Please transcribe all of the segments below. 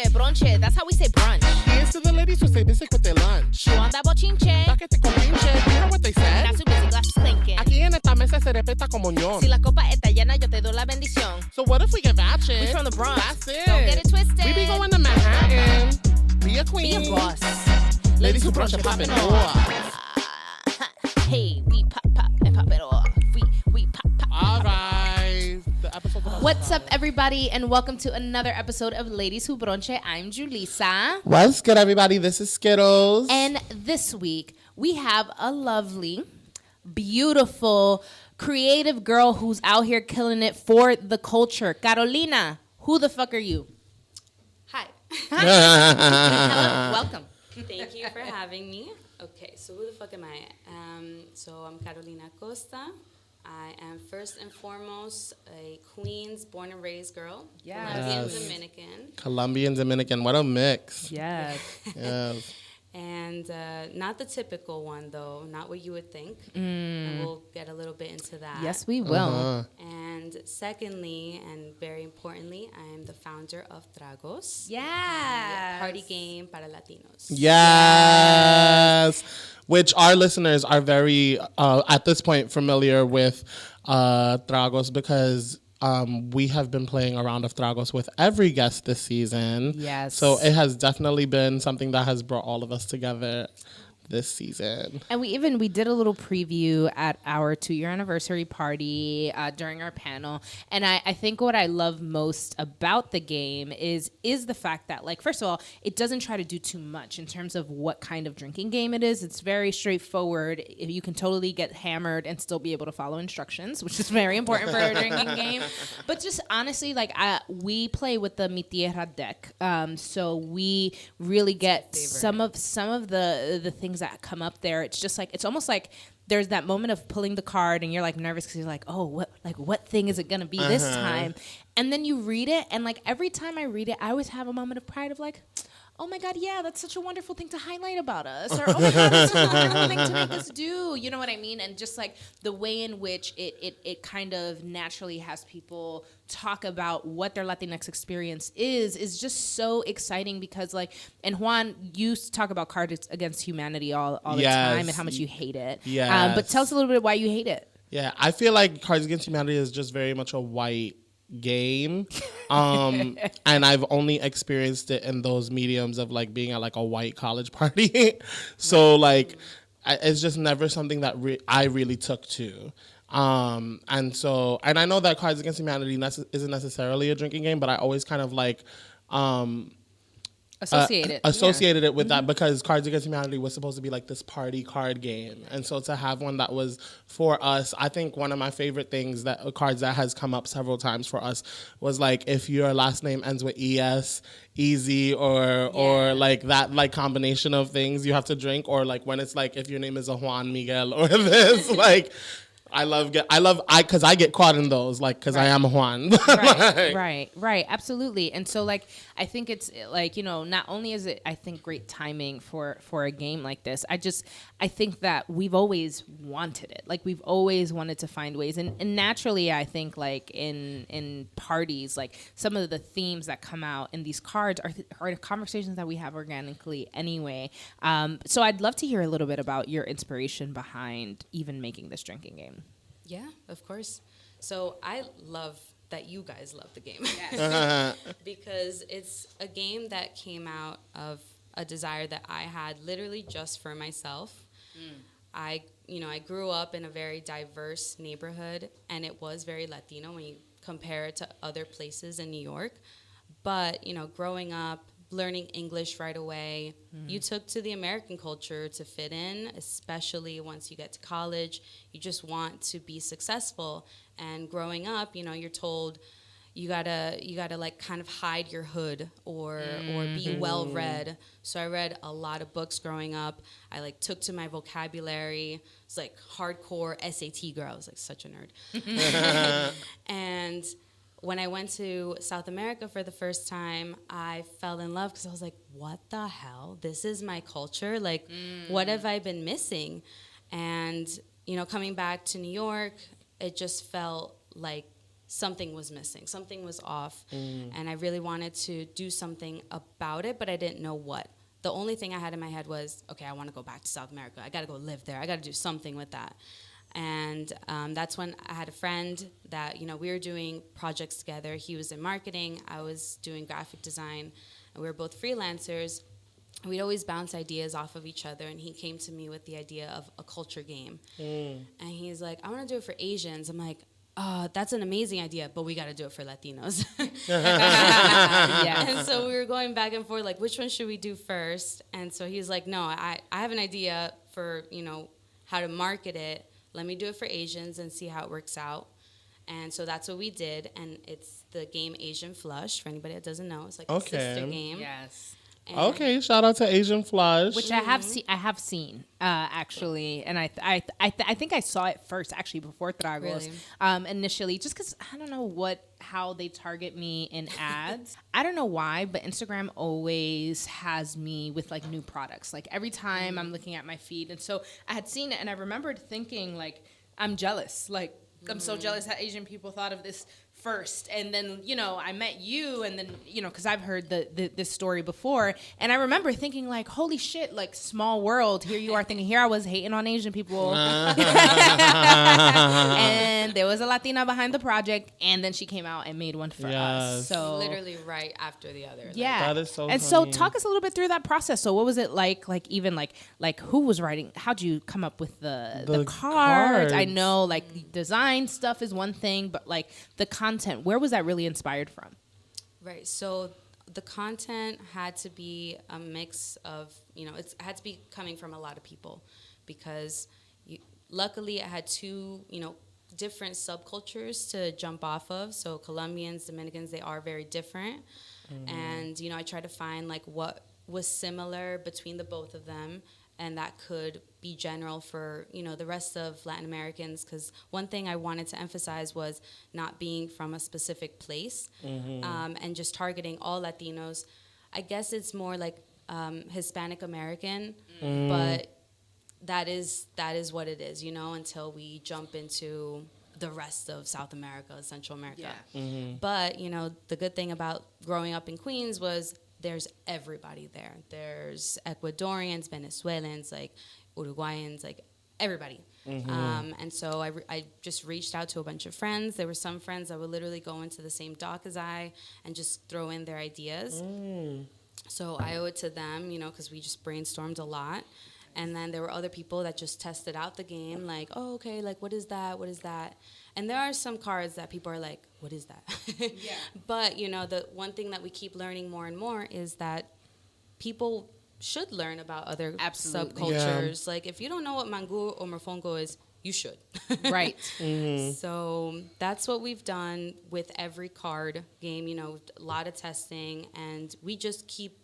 bronche, that's how we say brunch. Here's to the ladies who say basic with their lunch. You want that bochinche? Paquete con pinche, you hear what they said? Not too busy, glasses clinking. Aquí en esta mesa se respeta como ñón. Si la copa está llena, yo te doy la bendición. So what if we get ratchet? We from the Bronx. That's it. Don't get it twisted. We be going to Manhattan. Be a queen. Be a boss. Ladies who brunch and poppin' off. Hey, we pop and pop it off. We pop. All right. The episode. What's up, everybody, and welcome to another episode of Ladies Who Bronche. I'm Julissa. What's good, everybody? This is Skittles. And this week, we have a lovely, beautiful, creative girl who's out here killing it for the culture. Carolina, who the fuck are you? Hi. Hello, welcome. Thank you for having me. Okay, so who the fuck am I? So I'm Carolina Acosta. I am first and foremost a Queens born and raised girl. Yes. Colombian Dominican. What a mix. Yes. Yes. And not the typical one, though, not what you would think. And we'll get a little bit into that. Yes, we will. And secondly, and very importantly, I am the founder of TRAGOS. Yes. Party game para Latinos. Yes. Which our listeners are very, at this point, familiar with Tragos because we have been playing a round of Tragos with every guest this season. Yes. So it has definitely been something that has brought all of us together this season. And we did a little preview at our 2-year anniversary party during our panel. And I think what I love most about the game is the fact that, like, first of all, it doesn't try to do too much in terms of what kind of drinking game it is. It's very straightforward. You can totally get hammered and still be able to follow instructions, which is very important for a drinking game. But just honestly, like, we play with the Mi Tierra deck. So we really get some of the things that come up there. It's just like, it's almost like there's that moment of pulling the card and you're like nervous because you're like, oh, what thing is it gonna be this time? And then you read it, and like every time I read it, I always have a moment of pride of like, oh my God, yeah, that's such a wonderful thing to highlight about us. Or, oh my God, that's such a wonderful thing to make us do. You know what I mean? And just like the way in which it kind of naturally has people talk about what their Latinx experience is just so exciting because, like, and Juan, you talk about Cards Against Humanity all the time and how much you hate it. Yes. But tell us a little bit why you hate it. Yeah, I feel like Cards Against Humanity is just very much a white game. And I've only experienced it in those mediums of like being at like a white college party. So like it's just never something that I really took to. And I know that Cards Against Humanity isn't necessarily a drinking game, but I always kind of like associated it with that because Cards Against Humanity was supposed to be like this party card game. And so to have one that was for us, I think one of my favorite things cards that has come up several times for us was like if your last name ends with ES, easy, or like that like combination of things you have to drink, or like when it's like if your name is a Juan Miguel or this like because I get caught in those, like, because I am a Juan. Right, absolutely. And so, like, I think it's, like, you know, not only is it, I think, great timing for a game like this, I think that we've always wanted it. Like, we've always wanted to find ways. And naturally, I think, like, in parties, like, some of the themes that come out in these cards are conversations that we have organically anyway. So I'd love to hear a little bit about your inspiration behind even making this drinking game. Yeah, of course. So I love that you guys love the game. Yes. Because it's a game that came out of a desire that I had literally just for myself. I grew up in a very diverse neighborhood, and it was very Latino when you compare it to other places in New York. But, you know, growing up, learning English right away, you took to the American culture to fit in, especially once you get to college. You just want to be successful. And growing up, you know, you're told you gotta like kind of hide your hood or be well read. So I read a lot of books growing up. I like took to my vocabulary. It's like hardcore SAT girl. I was like such a nerd. And when I went to South America for the first time, I fell in love because I was like, what the hell? This is my culture. Like, what have I been missing? And, you know, coming back to New York, it just felt like something was missing, something was off, and I really wanted to do something about it, but I didn't know what. The only thing I had in my head was, okay, I want to go back to South America. I got to go live there. I got to do something with that. And that's when I had a friend that, we were doing projects together. He was in marketing. I was doing graphic design. And we were both freelancers. We'd always bounce ideas off of each other. And he came to me with the idea of a culture game. And he's like, I want to do it for Asians. I'm like, that's an amazing idea, but we got to do it for Latinos. And so we were going back and forth, like, which one should we do first? And so he was like, no, I have an idea for, how to market it. Let me do it for Asians and see how it works out. And so that's what we did. And it's the game Asian Flush, for anybody that doesn't know. It's like a sister game. Yes. And okay, shout out to Asian Flush, which I have seen actually, and I think I saw it first actually before TRAGOS initially, just because I don't know how they target me in ads. I don't know why, but Instagram always has me with like new products. Like every time I'm looking at my feed, and so I had seen it, and I remembered thinking like I'm jealous, like I'm so jealous that Asian people thought of this first, and then I met you, and then because I've heard this story before, and I remember thinking like, holy shit, like small world. Here you are thinking, here I was hating on Asian people, and there was a Latina behind the project, and then she came out and made one for us. So literally right after the other. Yeah, that is so. And funny. so talk us a little bit through that process. So what was it like? Like even like who was writing? How'd you come up with the cards? I know like design stuff is one thing, but like the content, where was that really inspired from? Right. So the content had to be a mix of, it had to be coming from a lot of people, because luckily I had two, different subcultures to jump off of. So Colombians, Dominicans, they are very different. And, I tried to find like what was similar between the both of them, and that could be general for, the rest of Latin Americans, because one thing I wanted to emphasize was not being from a specific place, and just targeting all Latinos. I guess it's more like Hispanic American, but that is what it is, until we jump into the rest of South America, Central America. Yeah. But, the good thing about growing up in Queens was there's everybody there. There's Ecuadorians, Venezuelans, like Uruguayans, like everybody. And so I just reached out to a bunch of friends. There were some friends that would literally go into the same dock as I and just throw in their ideas. So I owe it to them, because we just brainstormed a lot. And then there were other people that just tested out the game, like, oh, okay, like, what is that? What is that? And there are some cards that people are like, what is that? Yeah. But, the one thing that we keep learning more and more is that people should learn about other subcultures. Yeah. Like, if you don't know what mango or mofongo is, you should. Right. So that's what we've done with every card game, a lot of testing. And we just keep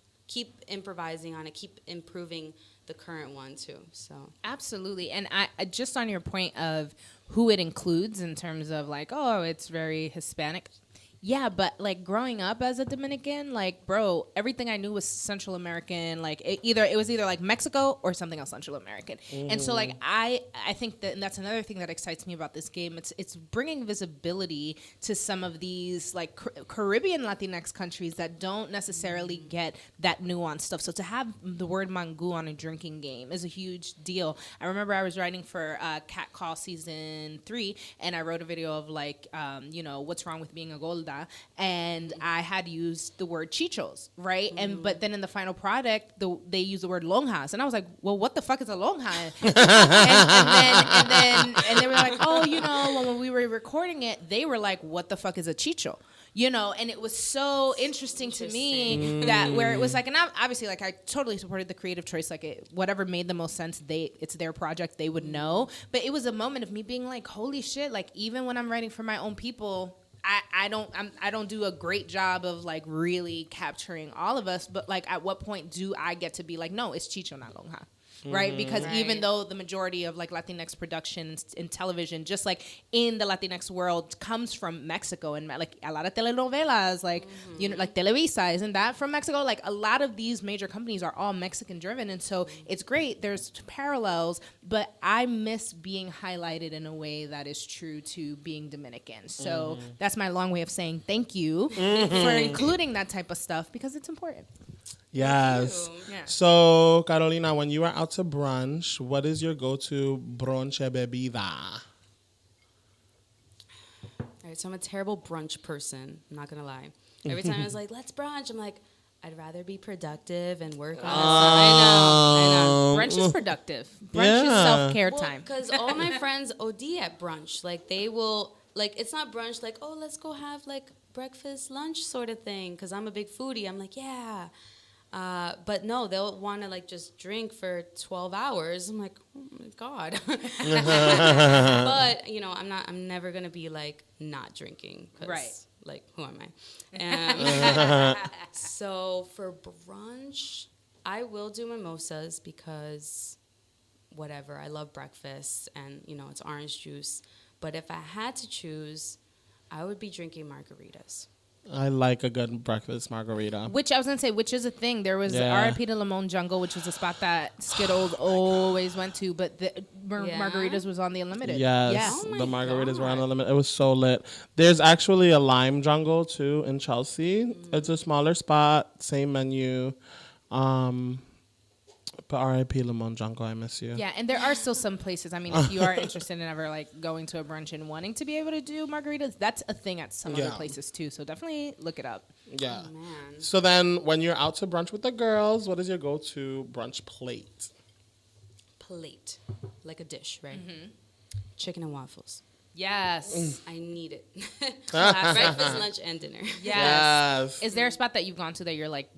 improvising on it, keep improving the current one too. So absolutely. And I just on your point of who it includes in terms of like, oh, it's very Hispanic. Yeah, but like growing up as a Dominican, like, bro, everything I knew was Central American. Like it was either like Mexico or something else Central American. And so like I think that, and that's another thing that excites me about this game. It's bringing visibility to some of these like Caribbean Latinx countries that don't necessarily get that nuanced stuff. So to have the word mango on a drinking game is a huge deal. I remember I was writing for Cat Call season 3, and I wrote a video of like, what's wrong with being a golda. And I had used the word chichos, right? And but then in the final product, they used the word lonjas, and I was like, well, what the fuck is a lonja? and they were like, oh, when we were recording it, they were like, what the fuck is a chicho? And it was so interesting to me that where it was like, and obviously, like, I totally supported the creative choice, like, whatever made the most sense, it's their project, they would know. But it was a moment of me being like, holy shit, like, even when I'm writing for my own people, I don't do a great job of like really capturing all of us, but like at what point do I get to be like, no, it's chicho, not lonja? right? Because even though the majority of like Latinx production in television, just like in the Latinx world, comes from Mexico, and like a lot of telenovelas, like you know, like Televisa, isn't that from Mexico? Like a lot of these major companies are all Mexican driven, and so it's great. There's parallels, but I miss being highlighted in a way that is true to being Dominican. So that's my long way of saying thank you for including that type of stuff because it's important. Yes. Yeah. So, Carolina, when you are out to brunch, what is your go-to brunch bebida? All right, so I'm a terrible brunch person. I'm not gonna lie. Every time I was like, "Let's brunch," I'm like, "I'd rather be productive and work on." I know. Brunch is productive. Brunch is self-care time. Because all my friends OD at brunch. Like they will, like it's not brunch. Like, oh, let's go have like breakfast, lunch sort of thing. Because I'm a big foodie. I'm like, yeah. But no, they'll want to like just drink for 12 hours. I'm like, oh my God. But you know, I'm never gonna be like not drinking. Right. Like, who am I? So for brunch, I will do mimosas because whatever. I love breakfast and you know it's orange juice. But if I had to choose, I would be drinking margaritas. I like a good breakfast margarita. Which I was going to say, which is a thing. There was R.I.P. to Limon Jungle, which was a spot that Skittles always went to, but the margaritas was on the Unlimited. Yes, Yeah. Oh the my margaritas were on God. the limit. It was so lit. There's actually a Lime Jungle, too, in Chelsea. It's a smaller spot, same menu. But R.I.P. Limon Jungle, I miss you. Yeah, and there are still some places. I mean, if you are interested in ever like going to a brunch and wanting to be able to do margaritas, that's a thing at some other places too. So definitely look it up. Yeah. Oh, man. So then when you're out to brunch with the girls, what is your go-to brunch plate? Plate, like a dish, right? Chicken and waffles. Yes. I need it. Breakfast, lunch, and dinner. Yes. Is there a spot that you've gone to that you're like,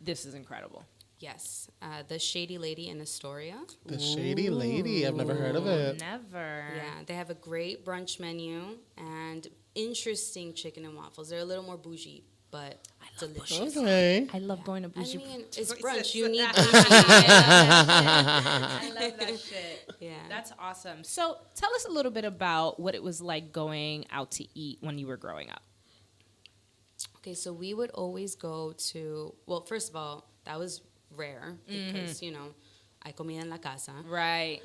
this is incredible? Yes, the Shady Lady in Astoria. The Shady Lady. I've never heard of it. Never. Yeah, they have a great brunch menu and interesting chicken and waffles. They're a little more bougie, but delicious. Okay. I love going to I bougie. mean, it's brunch. You need bougie. I love that shit. Yeah. That's awesome. So tell us a little bit about what it was like going out to eat when you were growing up. Okay, so we would always go to, well, first of all, that was rare because, you know, I comía en la casa. Right.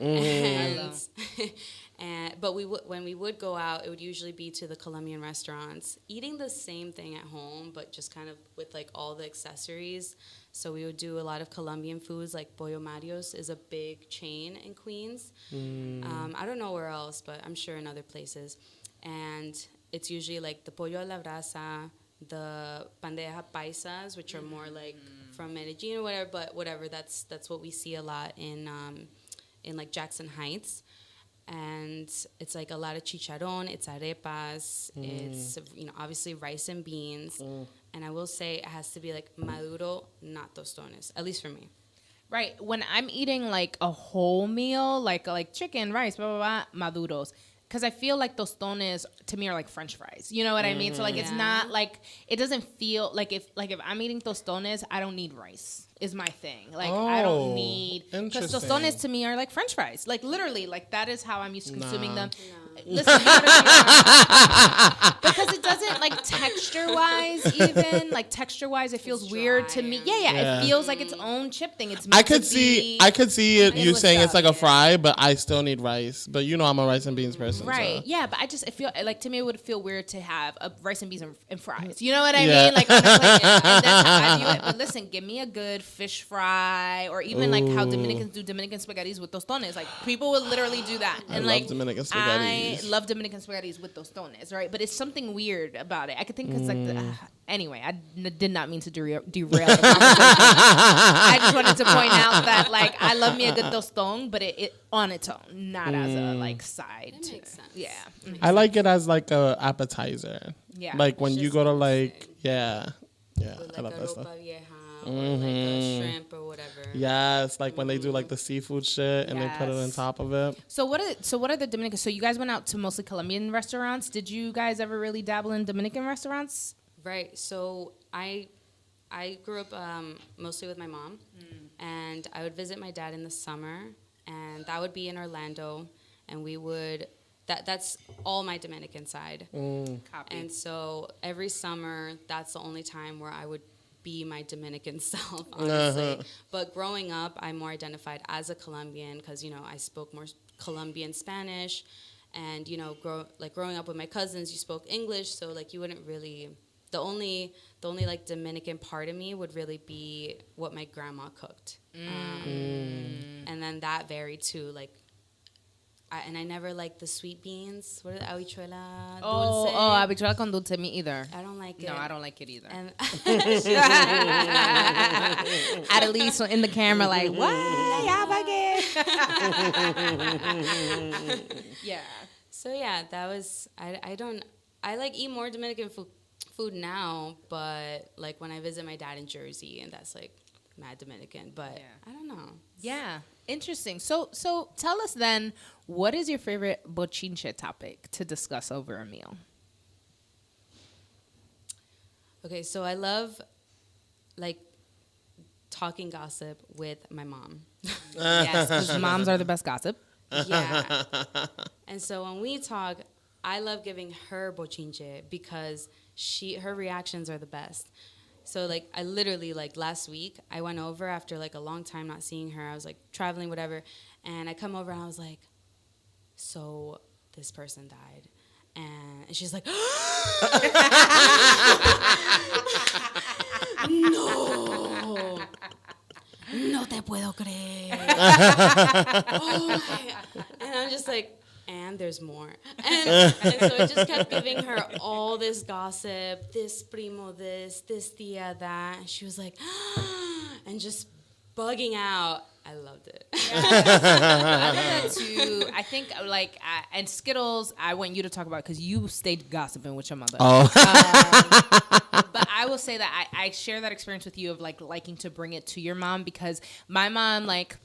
But when we would go out, it would usually be to the Colombian restaurants, eating the same thing at home, but just kind of with like all the accessories. So we would do a lot of Colombian foods, like Pollo Mario's is a big chain in Queens. I don't know where else, but I'm sure in other places. And it's usually like the pollo a la brasa, the bandeja paisas, which are more like from Medellin or whatever, but whatever, that's what we see a lot in like Jackson Heights. And it's like a lot of chicharrón, it's arepas, it's, you know, obviously rice and beans. And I will say it has to be like maduro, not tostones, at least for me. Right. When I'm eating like a whole meal, like chicken, rice, blah, blah, blah, maduros. Because I feel like tostones to me are like French fries. You know what I mean? So like it's not like, it doesn't feel like if I'm eating tostones, I don't need rice is my thing. Like I don't need, because tostones to me are like French fries. Like literally, like that is how I'm used to consuming them. Listen, because it doesn't like texture-wise it feels weird to me. Yeah. It feels like its own chip thing. It's I could see it. You saying it's like a fry, but I still need rice. But you know, I'm a rice and beans person. Right. So. Yeah, but I feel like to me it would feel weird to have a rice and beans and fries. You know what I mean? Like on a plate, and that's how I view it. But listen, give me a good fish fry, or even like how Dominicans do Dominican spaghettis with tostones. Like people would literally do that. And I love Dominican spaghettis. I love Dominican spaghettis with tostones, right? But it's something weird about it. I could think it's like anyway, I did not mean to derail the conversation. I just wanted to point out that like I love me a good tostón, but it on its own, not as a like side. That makes sense. Yeah. I like it as like a appetizer. Yeah. Like when you go to like with I like love that a stuff. ropa vieja or like a shrimp or whatever. Yes, like when they do like the seafood shit and they put it on top of it. So what are the Dominican? So you guys went out to mostly Colombian restaurants. Did you guys ever really dabble in Dominican restaurants? Right. So I grew up mostly with my mom, and I would visit my dad in the summer, and that would be in Orlando, and we would. That's all my Dominican side. Copy. And so every summer, that's the only time where I would be my Dominican self, honestly. But growing up, I more identified as a Colombian because, I spoke more Colombian Spanish. And, growing up with my cousins, you spoke English. So, like, you wouldn't really... The only like, Dominican part of me would really be what my grandma cooked. And then that varied, too. Like, I never liked the sweet beans. What is it? Habichuela dulce. Habichuela con dulce, me either. I don't like it. No, I don't like it either. And Adelise in the camera like, what? Yeah. So, yeah, that was... I like eat more Dominican food now, but, like, when I visit my dad in Jersey, and that's, like, mad Dominican. But I don't know. Yeah. Interesting. So tell us then, what is your favorite bochinche topic to discuss over a meal? Okay, so I love, like, talking gossip with my mom. Yes, because moms are the best gossip. Yeah. And so when we talk, I love giving her bochinche because her reactions are the best. So, like, I literally, like, last week, I went over after, like, a long time not seeing her. I was, like, traveling, whatever. And I come over and I was like, so this person died. And she's like, no. No te puedo creer. Oh, my God. And I'm just like, and there's more. And so I just kept giving her all this gossip, this primo this tia that. And she was like, and just bugging out. I loved it. I love that too. I think, like, and Skittles, I want you to talk about because you stayed gossiping with your mother. Oh. But I will say that I share that experience with you of, like, liking to bring it to your mom because my mom, like,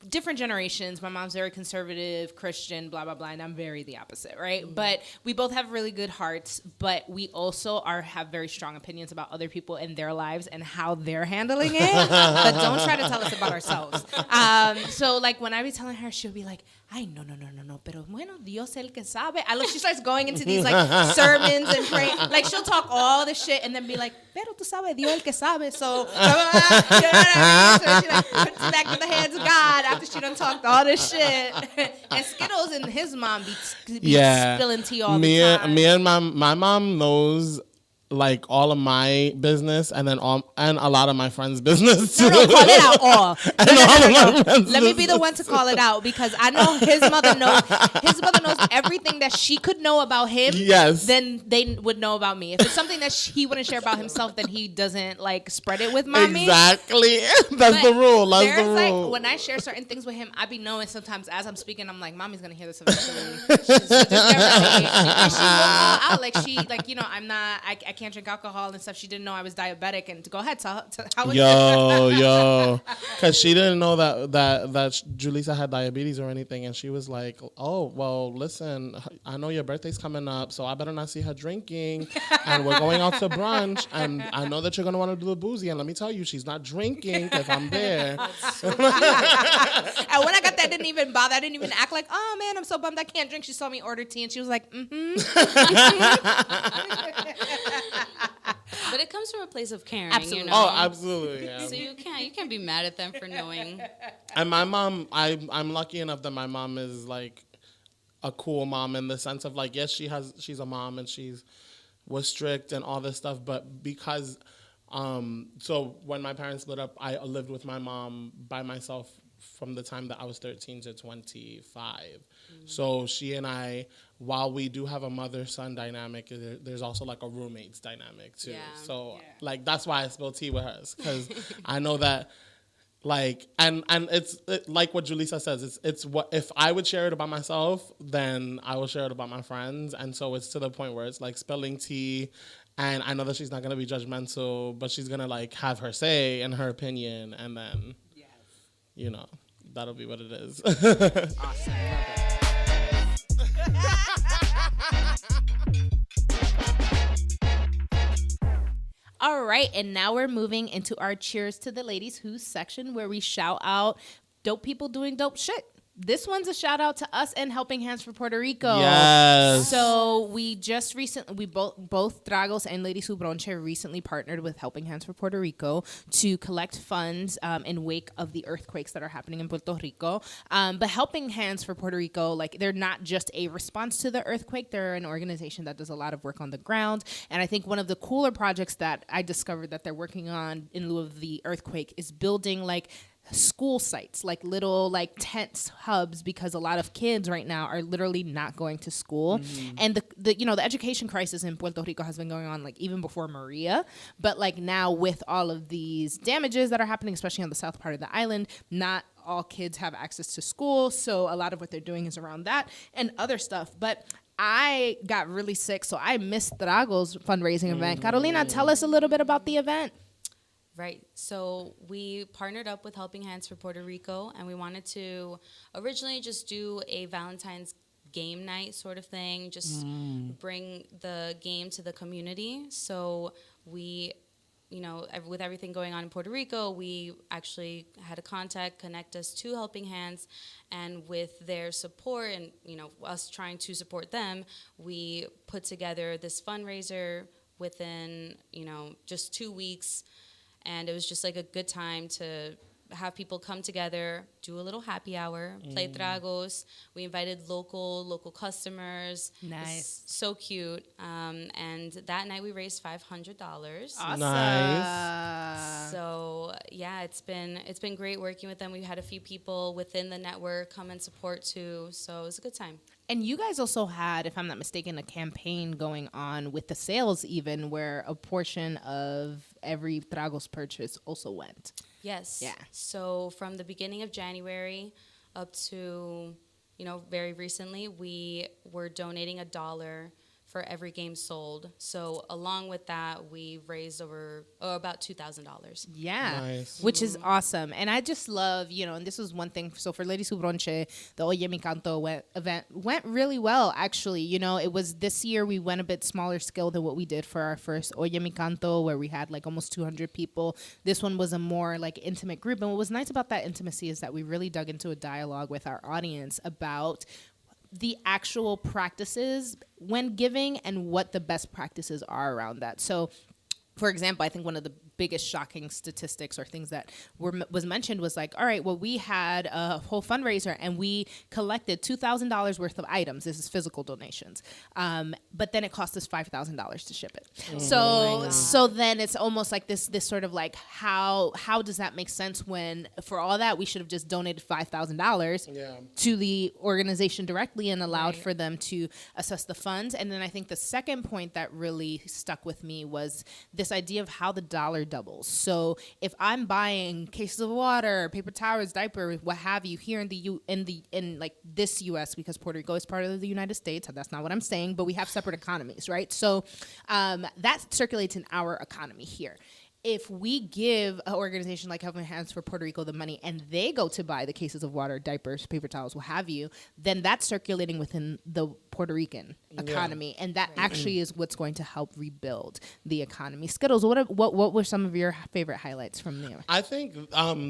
different generations. My mom's very conservative, Christian, blah, blah, blah, and I'm very the opposite, right? Mm-hmm. But we both have really good hearts, but we also have very strong opinions about other people and their lives and how they're handling it. But don't try to tell us about ourselves. So, like, when I be telling her, she'll be like, ay, no, pero bueno, Dios el que sabe. She starts going into these, like, sermons and praying. Like, she'll talk all this shit and then be like, pero tú sabes, Dios el que sabe. So, you know what I mean? So she, like, puts it back in the hands of God after she done talked all this shit. And Skittles and his mom be spilling tea all the time. Me and my mom knows, like, all of my business and then and a lot of my friends' business too. No, call it out all. No. Let me be the one to call it out because I know his mother knows everything that she could know about him. Yes. Then they would know about me. If it's something that he wouldn't share about himself, then he doesn't, like, spread it with mommy. Exactly. That's the rule. That's the rule. Like, when I share certain things with him, I be knowing sometimes as I'm speaking, I'm like, mommy's gonna hear this eventually. She's just get ready. And she will call out like I'm not. I can't drink alcohol and stuff. She didn't know I was diabetic. And go ahead, tell how was yo, because she didn't know that Julissa had diabetes or anything, and she was like, "Oh, well, listen, I know your birthday's coming up, so I better not see her drinking, and we're going out to brunch, and I know that you're gonna want to do the boozy, and let me tell you, she's not drinking if I'm there." So and when I got that, I didn't even bother. I didn't even act like, "Oh man, I'm so bummed I can't drink." She saw me order tea, and she was like, "Mm-hmm." But it comes from a place of caring, absolutely. you know? Oh, absolutely. Yeah. So you can't be mad at them for knowing. And my mom, I'm lucky enough that my mom is, like, a cool mom in the sense of, like, yes, she's a mom and was strict and all this stuff, but because so when my parents split up, I lived with my mom by myself from the time that I was 13 to 25. So she and I, while we do have a mother-son dynamic, there's also, like, a roommates dynamic too. Yeah. So like, that's why I spill tea with hers, because I know that, like, and it's like what Julissa says, it's what, if I would share it about myself, then I will share it about my friends. And so it's to the point where it's like spilling tea, and I know that she's not going to be judgmental, but she's going to, like, have her say and her opinion, and then you know, that'll be what it is. Awesome. Love it. All right, and now we're moving into our Cheers to the Ladies Who section where we shout out dope people doing dope shit. This one's a shout out to us and Helping Hands for Puerto Rico. Yes. So we just recently, we both Tragos and Ladies Who Bronche recently partnered with Helping Hands for Puerto Rico to collect funds in wake of the earthquakes that are happening in Puerto Rico. But Helping Hands for Puerto Rico, like they're not just a response to the earthquake. They're an organization that does a lot of work on the ground. And I think one of the cooler projects that I discovered that they're working on in lieu of the earthquake is building like school sites, like little like tents hubs, because a lot of kids right now are literally not going to school. And the education crisis in Puerto Rico has been going on like even before Maria, but like now with all of these damages that are happening, especially on the south part of the island, not all kids have access to school, so a lot of what they're doing is around that and other stuff. But I got really sick, so I missed Tragos fundraising event. Carolina, tell us a little bit about the event. Right. So we partnered up with Helping Hands for Puerto Rico, and we wanted to originally just do a Valentine's game night sort of thing, just bring the game to the community. So we, with everything going on in Puerto Rico, we actually had a contact connect us to Helping Hands, and with their support and, us trying to support them, we put together this fundraiser within, just 2 weeks. And it was just like a good time to have people come together, do a little happy hour, play tragos. We invited local customers. Nice. So cute. And that night we raised $500. Awesome. Nice. So yeah, it's been great working with them. We had a few people within the network come and support too. So it was a good time. And you guys also had, if I'm not mistaken, a campaign going on with the sales even, where a portion of every Tragos purchase also went. Yes. Yeah. So from the beginning of January up to, very recently, we were donating $1 for every game sold. So along with that, we raised about $2,000. Yeah, Nice. which is awesome. And I just love, and this was one thing. So for Ladies Who Bronche, the Oye Mi Canto event went really well, actually. It was this year we went a bit smaller scale than what we did for our first Oye Mi Canto, where we had like almost 200 people. This one was a more like intimate group. And what was nice about that intimacy is that we really dug into a dialogue with our audience about the actual practices when giving and what the best practices are around that. So, for example, I think one of the biggest shocking statistics or things that was mentioned was like, all right, well, we had a whole fundraiser and we collected $2,000 worth of items. This is physical donations. But then it cost us $5,000 to ship it. So then it's almost like this sort of like, how does that make sense when for all that we should have just donated $5,000 to the organization directly and allowed for them to assess the funds. And then I think the second point that really stuck with me was this idea of how the dollar doubles. So if I'm buying cases of water, paper towels, diapers, what have you, here in like this U.S., because Puerto Rico is part of the United States, that's not what I'm saying, but we have separate economies, right? So that circulates in our economy here. If we give an organization like Helping Hands for Puerto Rico the money and they go to buy the cases of water, diapers, paper towels, what have you, then that's circulating within the Puerto Rican economy. And that actually is what's going to help rebuild the economy. Skittles, what were some of your favorite highlights from there? I think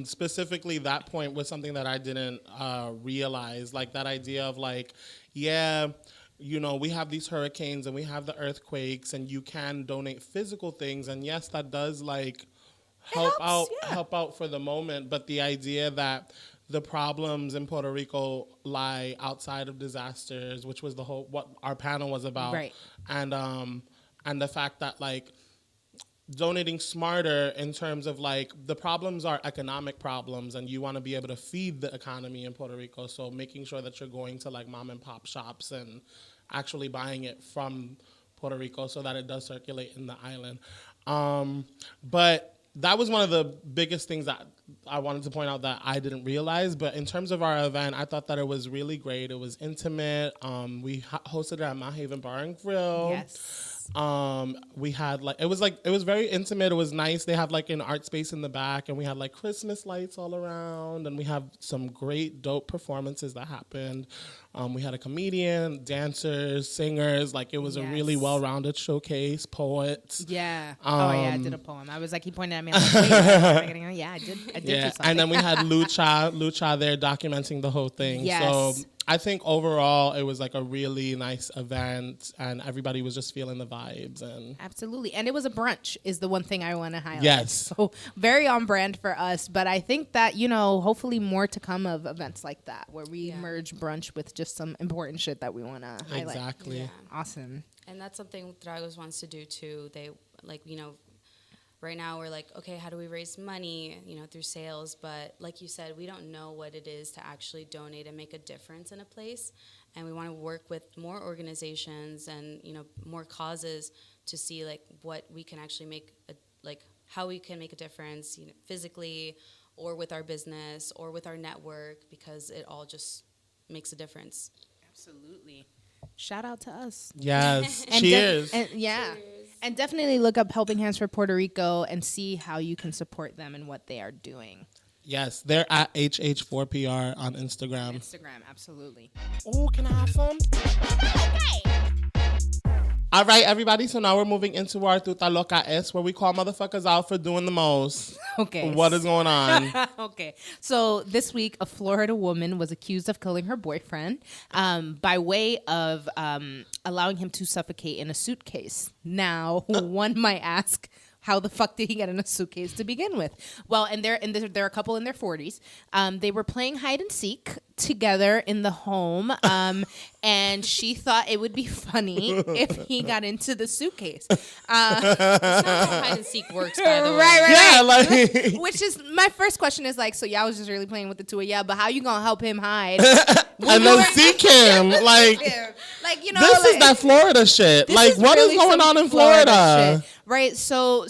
specifically that point was something that I didn't realize, like that idea of like, we have these hurricanes and we have the earthquakes and you can donate physical things. And yes, that does like help out for the moment. But the idea that the problems in Puerto Rico lie outside of disasters, which was what our panel was about. Right. And the fact that like donating smarter in terms of like the problems are economic problems and you want to be able to feed the economy in Puerto Rico. So making sure that you're going to like mom and pop shops and actually buying it from Puerto Rico so that it does circulate in the island. But that was one of the biggest things that I wanted to point out that I didn't realize. But in terms of our event, I thought that it was really great. It was intimate. We hosted it at Mount Haven Bar and Grill. Yes. Yes. We had it was very intimate. It was nice. They have like an art space in the back, and we had like Christmas lights all around, and we have some great dope performances that happened. We had a comedian, dancers, singers. Like it was a really well-rounded showcase. Poets. Yeah. I did a poem. I was like, he pointed at me. I was like, wait, yeah, I did. I did do something. And then we had Lucha there documenting the whole thing. Yes. So I think overall it was like a really nice event, and everybody was just feeling the vibes. And absolutely. And it was a brunch is the one thing I want to highlight. Yes. So very on brand for us. But I think that, hopefully more to come of events like that where we merge brunch with just some important shit that we want to highlight. Exactly. Yeah. Awesome. And that's something TRAGOS wants to do too. They right now we're like, okay, how do we raise money, through sales? But like you said, we don't know what it is to actually donate and make a difference in a place. And we want to work with more organizations and, more causes to see like what we can actually make, how we can make a difference, physically or with our business or with our network, because it all just makes a difference. Absolutely. Shout out to us. Yes. Cheers. Cheers. And definitely look up Helping Hands for Puerto Rico and see how you can support them and what they are doing. Yes, they're at HH4PR on Instagram. Absolutely. Oh, can I have some? All right, everybody. So now we're moving into our Tuta Loca Es, where we call motherfuckers out for doing the most. Okay. What is going on? Okay. So this week, a Florida woman was accused of killing her boyfriend by way of allowing him to suffocate in a suitcase. Now, one might ask, how the fuck did he get in a suitcase to begin with? Well, and they're a couple in their 40s. They were playing hide and seek together in the home, and she thought it would be funny if he got into the suitcase. That's not how hide and seek works, by the way. Right. Which is my first question is like, so y'all was just really playing with the two of y'all, but how you gonna help him hide? And then seek him, like this is that Florida shit. Like, what is going on in Florida? Right. So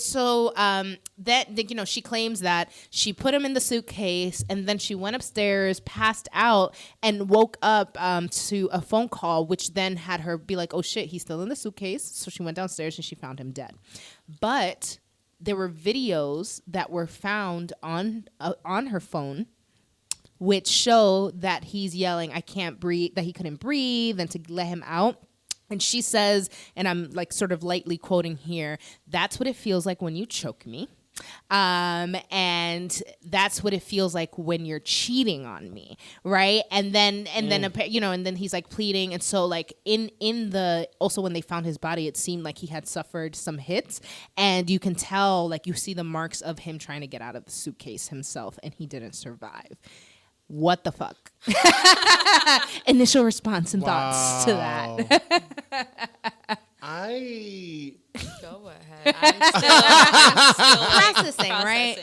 that she claims that she put him in the suitcase and then she went upstairs, passed out, and woke up to a phone call, which then had her be like, oh shit, he's still in the suitcase. So she went downstairs and she found him dead. But there were videos that were found on her phone, which show that he's yelling, I can't breathe, that he couldn't breathe, and to let him out. And she says, and I'm like sort of lightly quoting here, that's what it feels like when you choke me. And that's what it feels like when you're cheating on me. Right. And then he's like pleading. And so like also when they found his body, it seemed like he had suffered some hits, and you can tell, like you see the marks of him trying to get out of the suitcase himself, and he didn't survive. What the fuck? Initial response and thoughts to that. Go ahead. I'm still processing, right?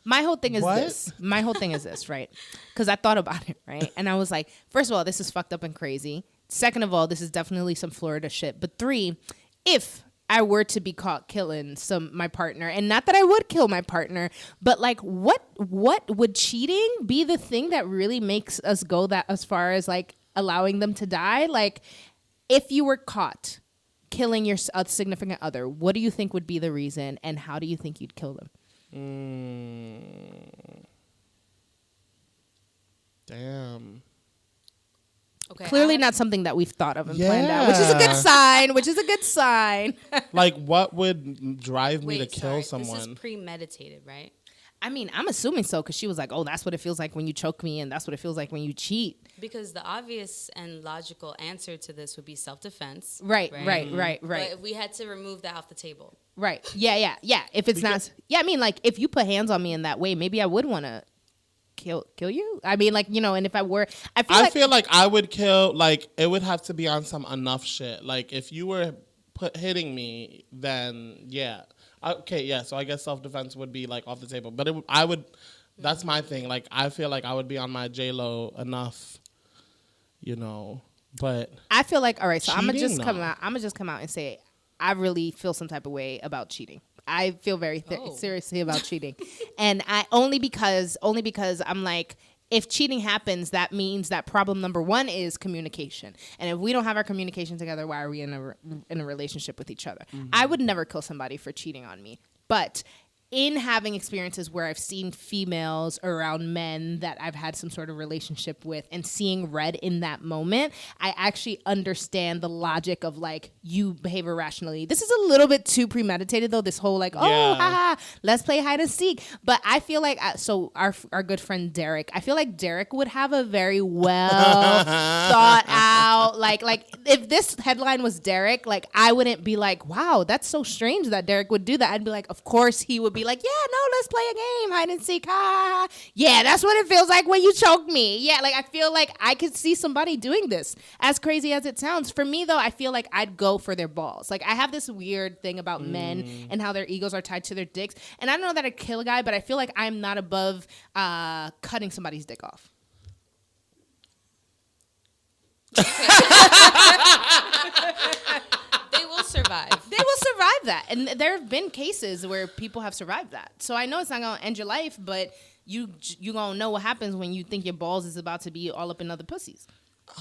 My whole thing is this. My whole thing is this, right? Because I thought about it, right? And I was like, first of all, this is fucked up and crazy. Second of all, this is definitely some Florida shit. But three, if I were to be caught killing my partner, and not that I would kill my partner, but like what would cheating be the thing that really makes us go that as far as like allowing them to die? Like if you were caught killing your significant other, what do you think would be the reason, and how do you think you'd kill them? Damn. Okay, clearly not something that we've thought of and planned out, which is a good sign. Like, what would drive me to kill someone? This is premeditated, right? I mean, I'm assuming so, because she was like, oh, that's what it feels like when you choke me, and that's what it feels like when you cheat. Because the obvious and logical answer to this would be self-defense. Right. But if we had to remove that off the table. Right. Yeah. If it's not... Yeah, I mean, like, if you put hands on me in that way, maybe I would want to kill you. I mean, like, and if I were... I feel like I would kill, like, it would have to be on some enough shit. Like, if you were hitting me, then, yeah. Okay, yeah, so I guess self-defense would be, like, off the table. But that's my thing. Like, I feel like I would be on my J-Lo enough, but... I feel like, all right, so I'm going to just come out and say, I really feel some type of way about cheating. I feel very seriously about cheating. And only because I'm like, if cheating happens, that means that problem number one is communication. And if we don't have our communication together, why are we in a relationship with each other? I would never kill somebody for cheating on me. But in having experiences where I've seen females around men that I've had some sort of relationship with and seeing red in that moment, I actually understand the logic of like, you behave irrationally. This is a little bit too premeditated though, this whole like, oh, haha, let's play hide and seek. But I feel like, so our good friend Derek, I feel like Derek would have a very well thought out, like if this headline was Derek, like I wouldn't be like, wow, that's so strange that Derek would do that. I'd be like, of course he would be like, yeah, no, let's play a game, hide and seek. Ha. Yeah, that's what it feels like when you choke me. Yeah, like I feel like I could see somebody doing this. As crazy as it sounds, for me though, I feel like I'd go for their balls. Like I have this weird thing about men and how their egos are tied to their dicks. And I don't know that I'd kill a guy, but I feel like I'm not above cutting somebody's dick off. Survive. They will survive that. And there have been cases where people have survived that. So I know it's not going to end your life, but you going to know what happens when you think your balls is about to be all up in other pussies.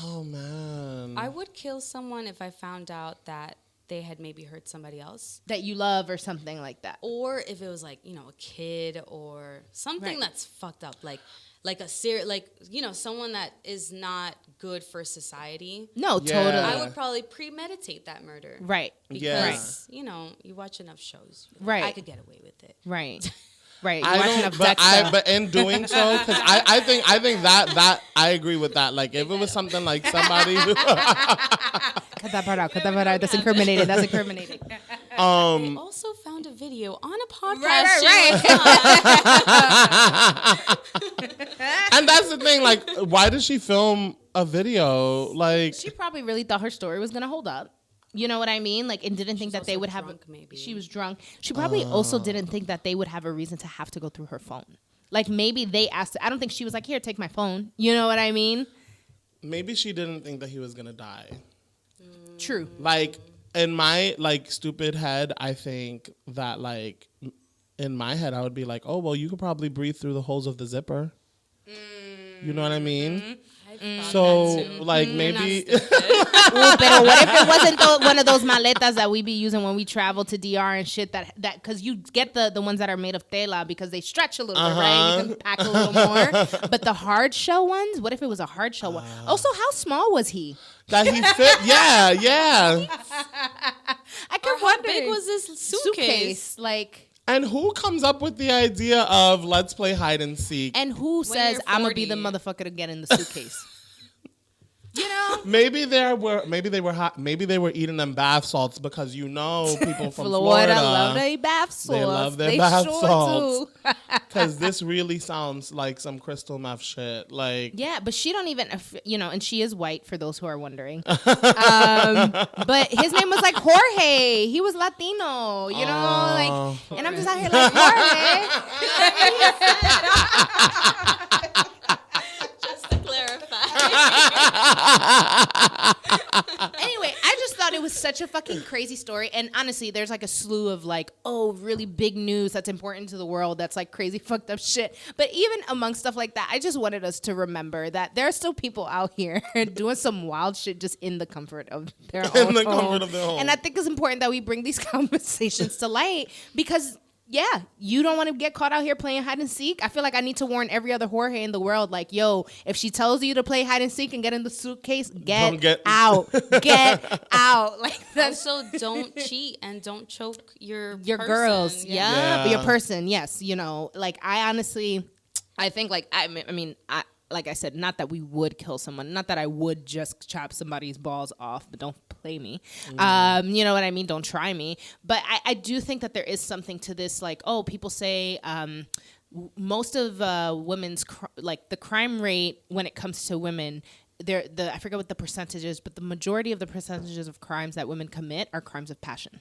Oh, man. I would kill someone if I found out that they had maybe hurt somebody else. That you love or something like that. Or if it was like, you know, a kid or something that's fucked up. Like someone that is not good for society. No, totally. I would probably premeditate that murder. Right. Because, you know, you watch enough shows. Right. I could get away with it. Right. Right. But in doing so, because I think that I agree with that. Like if it was something like somebody who cut that part out. That's incriminating. They also found a video on a podcast. Right. And that's the thing, like, why did she film a video? Like she probably really thought her story was gonna hold up. You know what I mean? Like, and didn't think that they would have. Maybe. She was drunk. She probably also didn't think that they would have a reason to have to go through her phone. Like, maybe they asked. I don't think she was like, "Here, take my phone." You know what I mean? Maybe she didn't think that he was gonna die. True. Like in my stupid head, I think that like in my head I would be like, "Oh well, you could probably breathe through the holes of the zipper." You know what I mean? So, like, maybe... Ooh, pero what if it wasn't one of those maletas that we be using when we travel to DR and shit that because you get the ones that are made of tela because they stretch a little bit, right? You can pack a little more. But the hard shell ones, what if it was a hard shell one? Also, how small was he? That he fit? Yeah. I kept wondering. How big was this suitcase? Like... And who comes up with the idea of let's play hide and seek? And who says I'm gonna be the motherfucker to get in the suitcase? You know, maybe they were eating them bath salts because people from Florida love their bath salts. They love their bath salts. Because this really sounds like some crystal meth shit. Like yeah, but she don't even and she is white for those who are wondering. But his name was like Jorge. He was Latino. You know, and I'm just out here like Jorge. Anyway, I just thought it was such a fucking crazy story. And honestly, there's like a slew of really big news that's important to the world that's like crazy fucked up shit. But even amongst stuff like that, I just wanted us to remember that there are still people out here doing some wild shit just in the comfort of their own home. And I think it's important that we bring these conversations to light because yeah, you don't want to get caught out here playing hide and seek. I feel like I need to warn every other Jorge in the world, like, yo, if she tells you to play hide and seek and get in the suitcase, get out. Get out. Like that's also don't cheat and don't choke your person. Girls. Yeah. But your person, yes. You know, like I think like like I said, not that we would kill someone, not that I would just chop somebody's balls off, but don't play me. You know what I mean? Don't try me. But I do think that there is something to this, like, oh, people say most of women's, the crime rate when it comes to women, I forget what the percentage is, but the majority of the percentages of crimes that women commit are crimes of passion.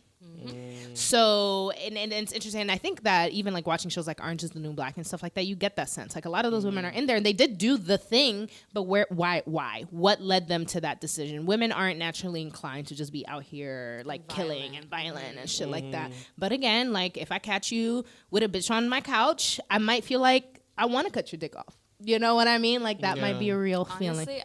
So, and it's interesting. And I think that even like watching shows like Orange is the New Black and stuff like that, you get that sense. Like a lot of those women are in there and they did do the thing, but why? What led them to that decision? Women aren't naturally inclined to just be out here like killing and violent and shit like that. But again, like if I catch you with a bitch on my couch, I might feel like I want to cut your dick off. You know what I mean? Like that might be a real feeling. Honestly,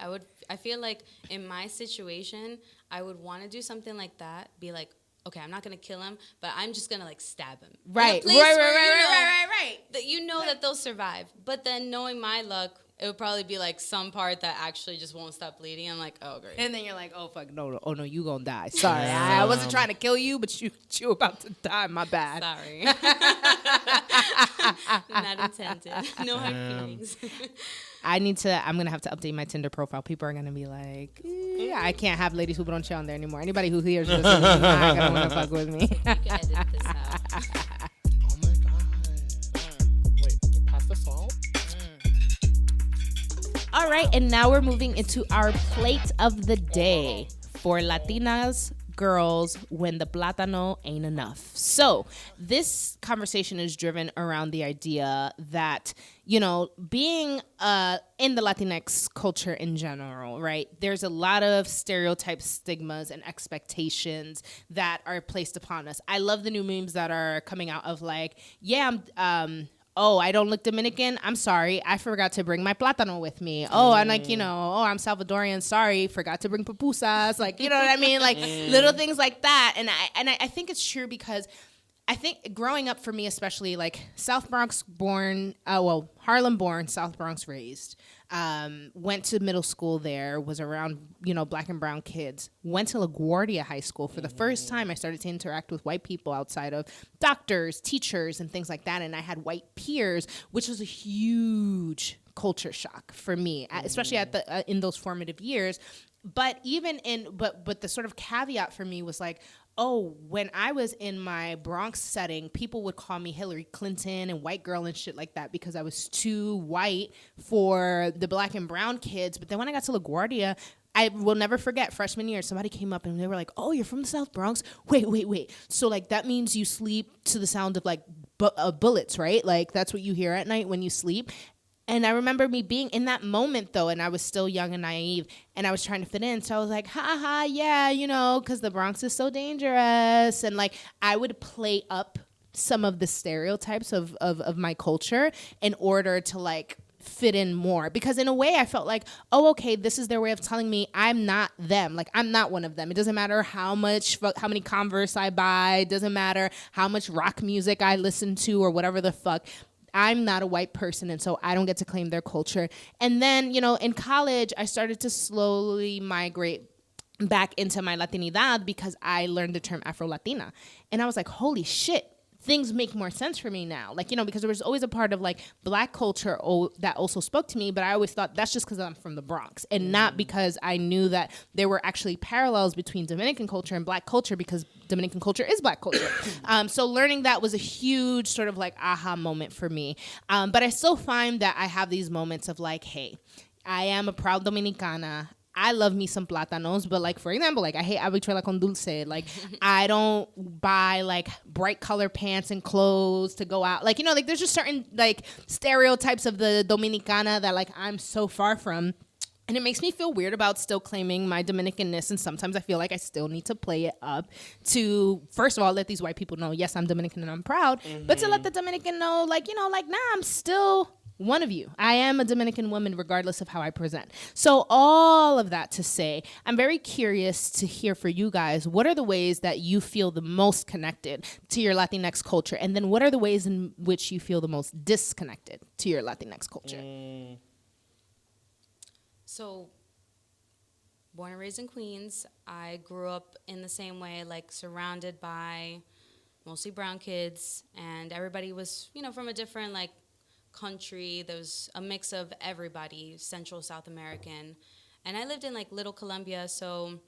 I feel like in my situation, I would want to do something like that. Be like, okay, I'm not gonna kill him, but I'm just gonna like stab him. Right, right. That you know that they'll survive. But then knowing my luck, it would probably be like some part that actually just won't stop bleeding. I'm like, oh great. And then you're like, oh fuck, no, oh no, you gonna die. Sorry, I wasn't trying to kill you, but you about to die. My bad. Sorry. Not intended. No hard feelings. I'm gonna have to update my Tinder profile. People are gonna be like, I can't have ladies who don't chill on there anymore. Anybody who hears this is not gonna wanna fuck with me. You can edit this out. Oh my god. Wait, pass the salt? All right, and now we're moving into our plate of the day for Latinas girls when the plátano ain't enough. So this conversation is driven around the idea that, you know, being in the Latinx culture in general, right? There's a lot of stereotypes, stigmas, and expectations that are placed upon us. I love the new memes that are coming out of like, oh, I don't look Dominican. I'm sorry. I forgot to bring my plátano with me. Oh, I'm like, you know, oh, I'm Salvadorian. Sorry. Forgot to bring pupusas. Like, you know what I mean? Like little things like that. And I think it's true because I think growing up for me, especially like South Bronx born, Harlem born, South Bronx raised, went to middle school there, was around, you know, black and brown kids, went to LaGuardia High School. For the first time, I started to interact with white people outside of doctors, teachers, and things like that. And I had white peers, which was a huge culture shock for me, especially at the in those formative years. But but the sort of caveat for me was like, oh, when I was in my Bronx setting, people would call me Hillary Clinton and white girl and shit like that because I was too white for the black and brown kids. But then when I got to LaGuardia, I will never forget freshman year, somebody came up and they were like, oh, you're from the South Bronx? Wait. So like that means you sleep to the sound of like bullets, right? Like that's what you hear at night when you sleep. And I remember me being in that moment, though, and I was still young and naive, and I was trying to fit in. So I was like, yeah, you know, because the Bronx is so dangerous. And, like, I would play up some of the stereotypes of my culture in order to, like, fit in more. Because in a way, I felt like, oh, okay, this is their way of telling me I'm not them. Like, I'm not one of them. It doesn't matter how many Converse I buy. It doesn't matter how much rock music I listen to or whatever the fuck. I'm not a white person, and so I don't get to claim their culture. And then, you know, in college, I started to slowly migrate back into my Latinidad because I learned the term Afro-Latina. And I was like, holy shit, things make more sense for me now. Like, you know, because there was always a part of, like, black culture that also spoke to me, but I always thought that's just because I'm from the Bronx and not because I knew that there were actually parallels between Dominican culture and black culture because Dominican culture is black culture. So learning that was a huge sort of, like, aha moment for me. But I still find that I have these moments of, like, hey, I am a proud Dominicana. I love me some plátanos, but like, for example, like I hate habichuela con dulce. Like I don't buy like bright color pants and clothes to go out. Like, you know, like there's just certain like stereotypes of the Dominicana that like I'm so far from. And it makes me feel weird about still claiming my Dominicanness. And sometimes I feel like I still need to play it up to, first of all, let these white people know, yes, I'm Dominican and I'm proud. But to let the Dominican know, like, you know, like, nah, I'm still one of you. I am a Dominican woman regardless of how I present. So all of that to say, I'm very curious to hear for you guys, what are the ways that you feel the most connected to your Latinx culture? And then what are the ways in which you feel the most disconnected to your Latinx culture? So, born and raised in Queens, I grew up in the same way, like surrounded by mostly brown kids, and everybody was, you know, from a different, like, country. There was a mix of everybody, Central, South American. And I lived in like Little Colombia, so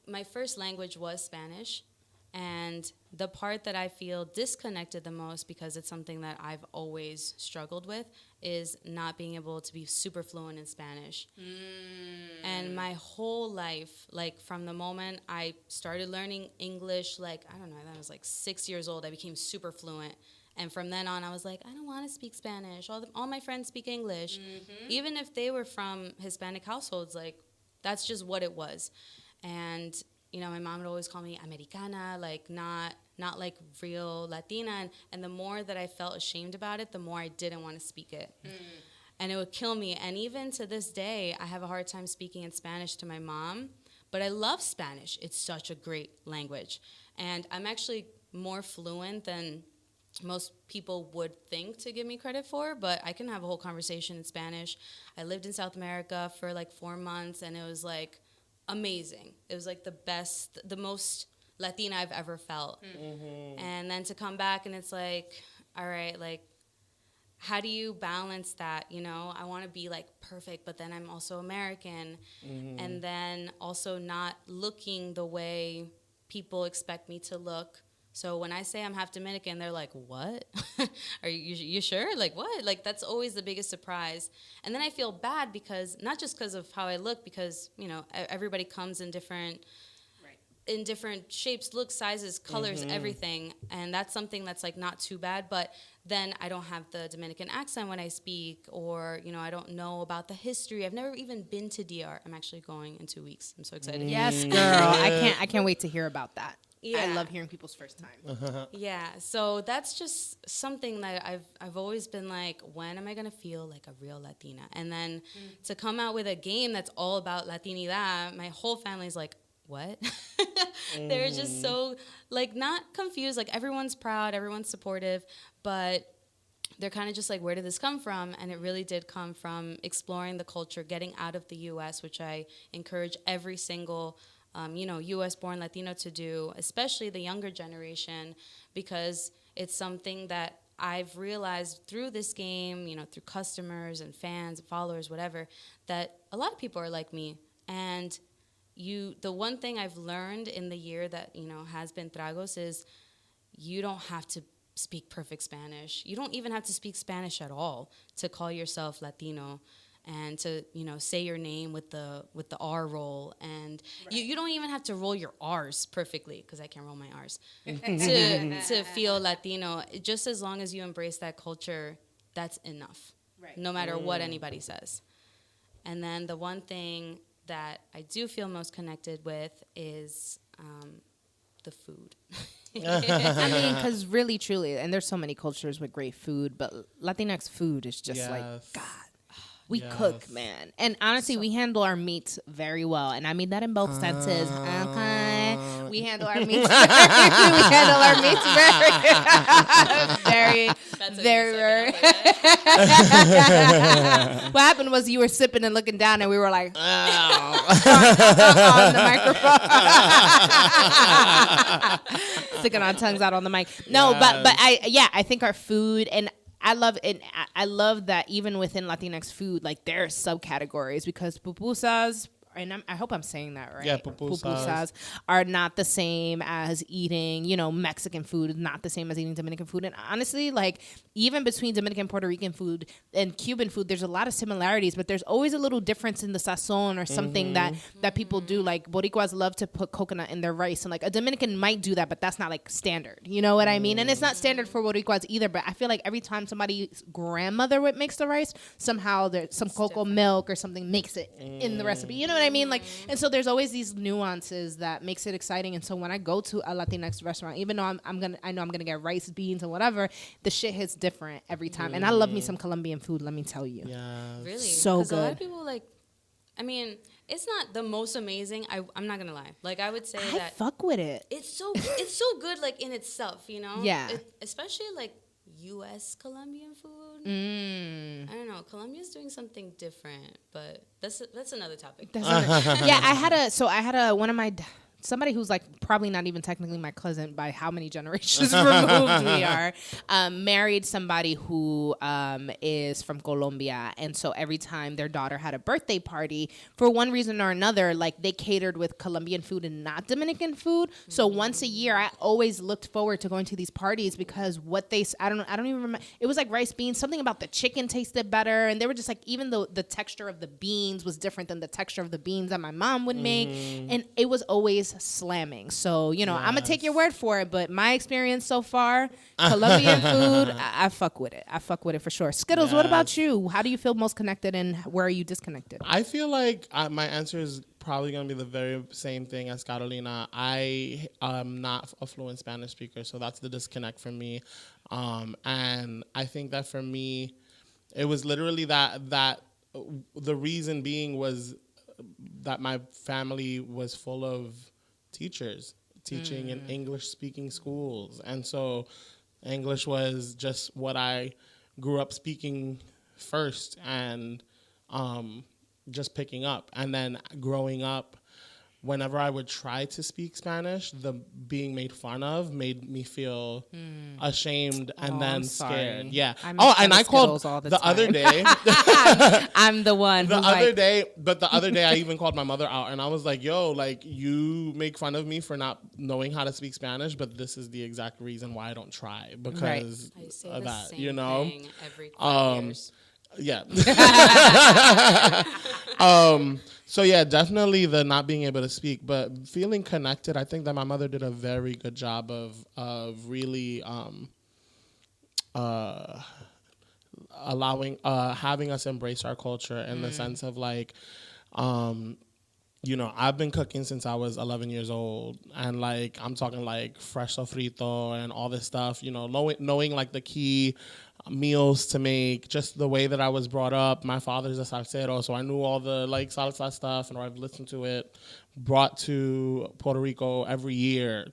my first language was Spanish. And the part that I feel disconnected the most, because it's something that I've always struggled with, is not being able to be super fluent in Spanish. And my whole life, like from the moment I started learning English, like, I don't know, I was like 6 years old, I became super fluent. And from then on, I was like, I don't want to speak Spanish. All my friends speak English. Even if they were from Hispanic households, like, that's just what it was. And, you know, my mom would always call me Americana, like, not like real Latina. And the more that I felt ashamed about it, the more I didn't want to speak it. and it would kill me. And even to this day, I have a hard time speaking in Spanish to my mom, but I love Spanish. It's such a great language. And I'm actually more fluent than most people would think to give me credit for, but I can have a whole conversation in Spanish. I lived in South America for like 4 months, and it was like amazing. It was like the best, the most Latina I've ever felt. Mm-hmm. And then to come back and it's like, all right, like, how do you balance that? You know, I want to be like perfect, but then I'm also American. Mm-hmm. And then also not looking the way people expect me to look. So when I say I'm half Dominican, they're like, what? Are you sure? Like, what? Like, that's always the biggest surprise. And then I feel bad because, not just because of how I look, because, you know, everybody comes in different shapes, looks, sizes, colors, mm-hmm. everything. And that's something that's like not too bad. But then I don't have the Dominican accent when I speak, or, you know, I don't know about the history. I've never even been to DR. I'm actually going in 2 weeks. I'm so excited. Yes, girl. I can't wait to hear about that. Yeah. I love hearing people's first time. Yeah, so that's just something that I've always been like, when am I gonna feel like a real Latina? And then to come out with a game that's all about Latinidad, my whole family's like, what? They're just so like not confused. Like everyone's proud, everyone's supportive, but they're kind of just like, where did this come from? And it really did come from exploring the culture, getting out of the U.S., which I encourage every single U.S.-born Latino to do, especially the younger generation, because it's something that I've realized through this game, you know, through customers and fans, followers, whatever, that a lot of people are like me. And the one thing I've learned in the year that, you know, has been Tragos is you don't have to speak perfect Spanish. You don't even have to speak Spanish at all to call yourself Latino. And to, you know, say your name with the R roll, and you don't even have to roll your R's perfectly, because I can't roll my R's, to feel Latino. Just as long as you embrace that culture, that's enough, no matter what anybody says. And then the one thing that I do feel most connected with is the food. I mean, because really, truly, and there's so many cultures with great food, but Latinx food is just like, God. We cook, man. And honestly, we handle our meats very well. And I mean that in both senses. Okay. We handle our meats very very What happened was you were sipping and looking down, and we were like, on the microphone. Sticking our tongues out on the mic. No, but I think our food, and I love it. I love that even within Latinx food, like there are subcategories, because pupusas, and I hope I'm saying that right. Yeah, pupusas are not the same as eating, you know, Mexican food, not the same as eating Dominican food. And honestly, like even between Dominican, Puerto Rican food and Cuban food, there's a lot of similarities, but there's always a little difference in the sazon or something that people do. Like Boricuas love to put coconut in their rice, and like a Dominican might do that, but that's not like standard. You know what I mean? And it's not standard for Boricuas either, but I feel like every time somebody's grandmother would mix the rice, somehow there's some cocoa milk or something makes it in the recipe. You know what I mean? Like, and so there's always these nuances that makes it exciting. And so when I go to a Latinx restaurant, even though I know I'm gonna get rice, beans, and whatever, the shit hits different every time. And I love me some Colombian food. Let me tell you, really, so good. A lot of people like, I mean, it's not the most amazing. I'm not gonna lie. Like I would say that fuck with it. It's so good, like in itself, you know. Yeah. Especially like U.S. Colombian food. I don't know. Colombia's doing something different, but that's another topic. Yeah, I had one of my somebody who's like probably not even technically my cousin by how many generations removed we are, married somebody who is from Colombia. And so every time their daughter had a birthday party, for one reason or another, like they catered with Colombian food and not Dominican food. So once a year, I always looked forward to going to these parties, because what I don't even remember. It was like rice, beans, something about the chicken tasted better. And they were just like, even though the texture of the beans was different than the texture of the beans that my mom would make. And it was always slamming. So, you know, I'm gonna take your word for it, but my experience so far, Colombian food, I fuck with it. I fuck with it for sure. Skittles, what about you? How do you feel most connected, and where are you disconnected? I feel like my answer is probably going to be the very same thing as Carolina. I am not a fluent Spanish speaker, so that's the disconnect for me. And I think that for me, It was literally that the reason being was that my family was full of teachers teaching in English speaking schools. And so English was just what I grew up speaking first and just picking up. And then growing up, whenever I would try to speak Spanish, the being made fun of made me feel ashamed and then scared. Yeah. And I called the other day. I'm the one. The other day, I even called my mother out, and I was like, "Yo, like you make fun of me for not knowing how to speak Spanish, but this is the exact reason why I don't try because I say of the that, same you know." thing every 5 years. Yeah. So yeah, definitely the not being able to speak, but feeling connected. I think that my mother did a very good job of really allowing having us embrace our culture in the sense of like you know, I've been cooking since I was 11 years old, and like I'm talking like fresh sofrito and all this stuff, you know, knowing like the key meals to make, just the way that I was brought up. My father's a salsero, so I knew all the like salsa stuff, and I've listened to it, brought to Puerto Rico every year.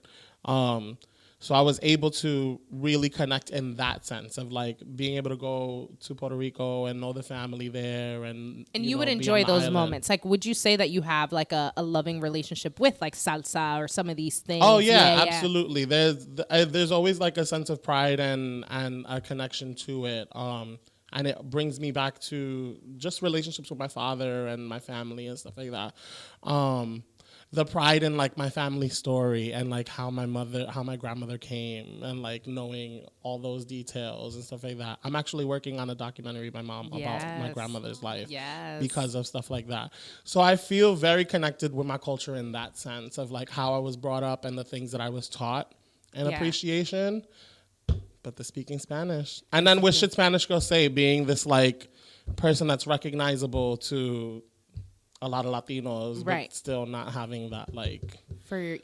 So I was able to really connect in that sense of like being able to go to Puerto Rico and know the family there. And you would enjoy those moments. Like, would you say that you have like a loving relationship with like salsa or some of these things? Oh yeah, absolutely. There's always like a sense of pride and a connection to it. And it brings me back to just relationships with my father and my family and stuff like that. The pride in like my family story and like how my grandmother came and like knowing all those details and stuff like that. I'm actually working on a documentary with my mom about my grandmother's life because of stuff like that. So I feel very connected with my culture in that sense of like how I was brought up and the things that I was taught and appreciation. But the speaking Spanish. And then what should Spanish girl say, being this like person that's recognizable to a lot of Latinos, but still not having that like for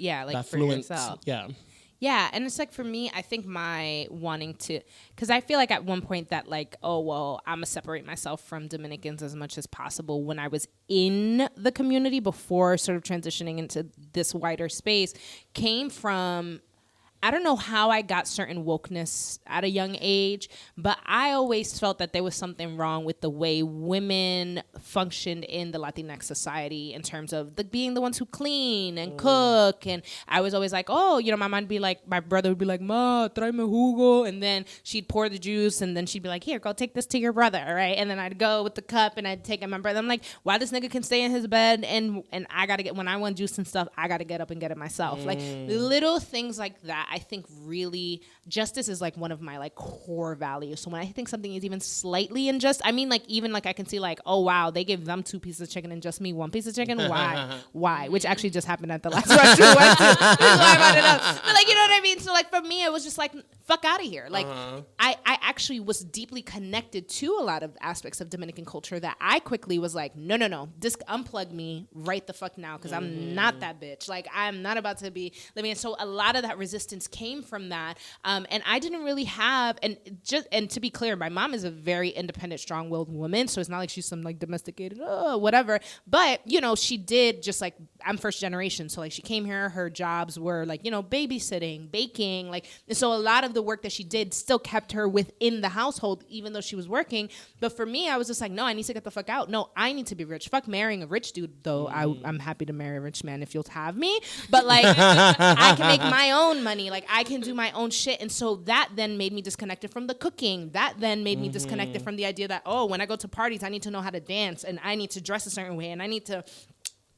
fluent, yourself. Yeah, and it's like for me, I think my wanting to, because I feel like at one point that like, oh well, I'm gonna separate myself from Dominicans as much as possible. When I was in the community before sort of transitioning into this wider space, came from, I don't know how I got certain wokeness at a young age, but I always felt that there was something wrong with the way women functioned in the Latinx society in terms of being the ones who clean and cook. And I was always like, oh, you know, my brother would be like, Ma, tráeme jugo. And then she'd pour the juice and then she'd be like, here, go take this to your brother, right? And then I'd go with the cup and I'd take it to my brother. I'm like, why this nigga can stay in his bed and I got to get, when I want juice and stuff, I got to get up and get it myself. Like little things like that. I think really justice is like one of my like core values. So when I think something is even slightly unjust, I mean like even like I can see like, oh wow, they give them 2 pieces of chicken and just me 1 piece of chicken. Why? Which actually just happened at the last restaurant we went to. I brought it up. But like, you know what I mean? So like for me, it was just like, fuck out of here. Like I actually was deeply connected to a lot of aspects of Dominican culture that I quickly was like, no, unplug me right the fuck now, because I'm not that bitch. Like I'm not about to be living. And so a lot of that resistance came from that, and I didn't really have, and to be clear, my mom is a very independent, strong-willed woman, so it's not like she's some like domesticated whatever, but you know, she did, just like I'm first generation, so like she came here, her jobs were like, you know, babysitting, baking, like, and so a lot of the work that she did still kept her within the household even though she was working. But for me, I was just like, no, I need to get the fuck out. No, I need to be rich. Fuck marrying a rich dude, though. I'm happy to marry a rich man if you'll have me, but like I can make my own money, like I can do my own shit. And so that then made me disconnected from the cooking. That then made me disconnected from the idea that, oh, when I go to parties, I need to know how to dance and I need to dress a certain way and I need to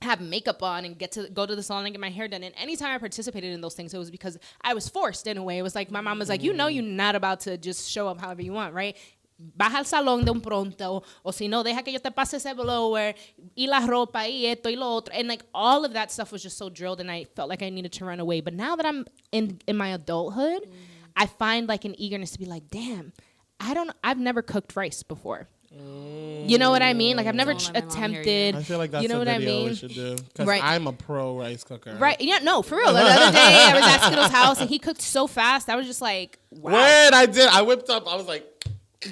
have makeup on and go to the salon and get my hair done. And anytime I participated in those things, it was because I was forced in a way. It was like my mom was like, you know, you're not about to just show up however you want, right? Baja al salón de un pronto, o si no, deja que yo te pase ese blower, y la ropa, y esto, y lo otro. And like all of that stuff was just so drilled, and I felt like I needed to run away. But now that I'm in my adulthood, I find like an eagerness to be like, damn, I've never cooked rice before. You know what I mean? Like I've never attempted. I feel like that's a video we should do, because I'm a pro rice cooker. Right? Yeah. No, for real. The other day I was at Skittle's house and he cooked so fast. I was just like, wow. When I whipped up. I was like,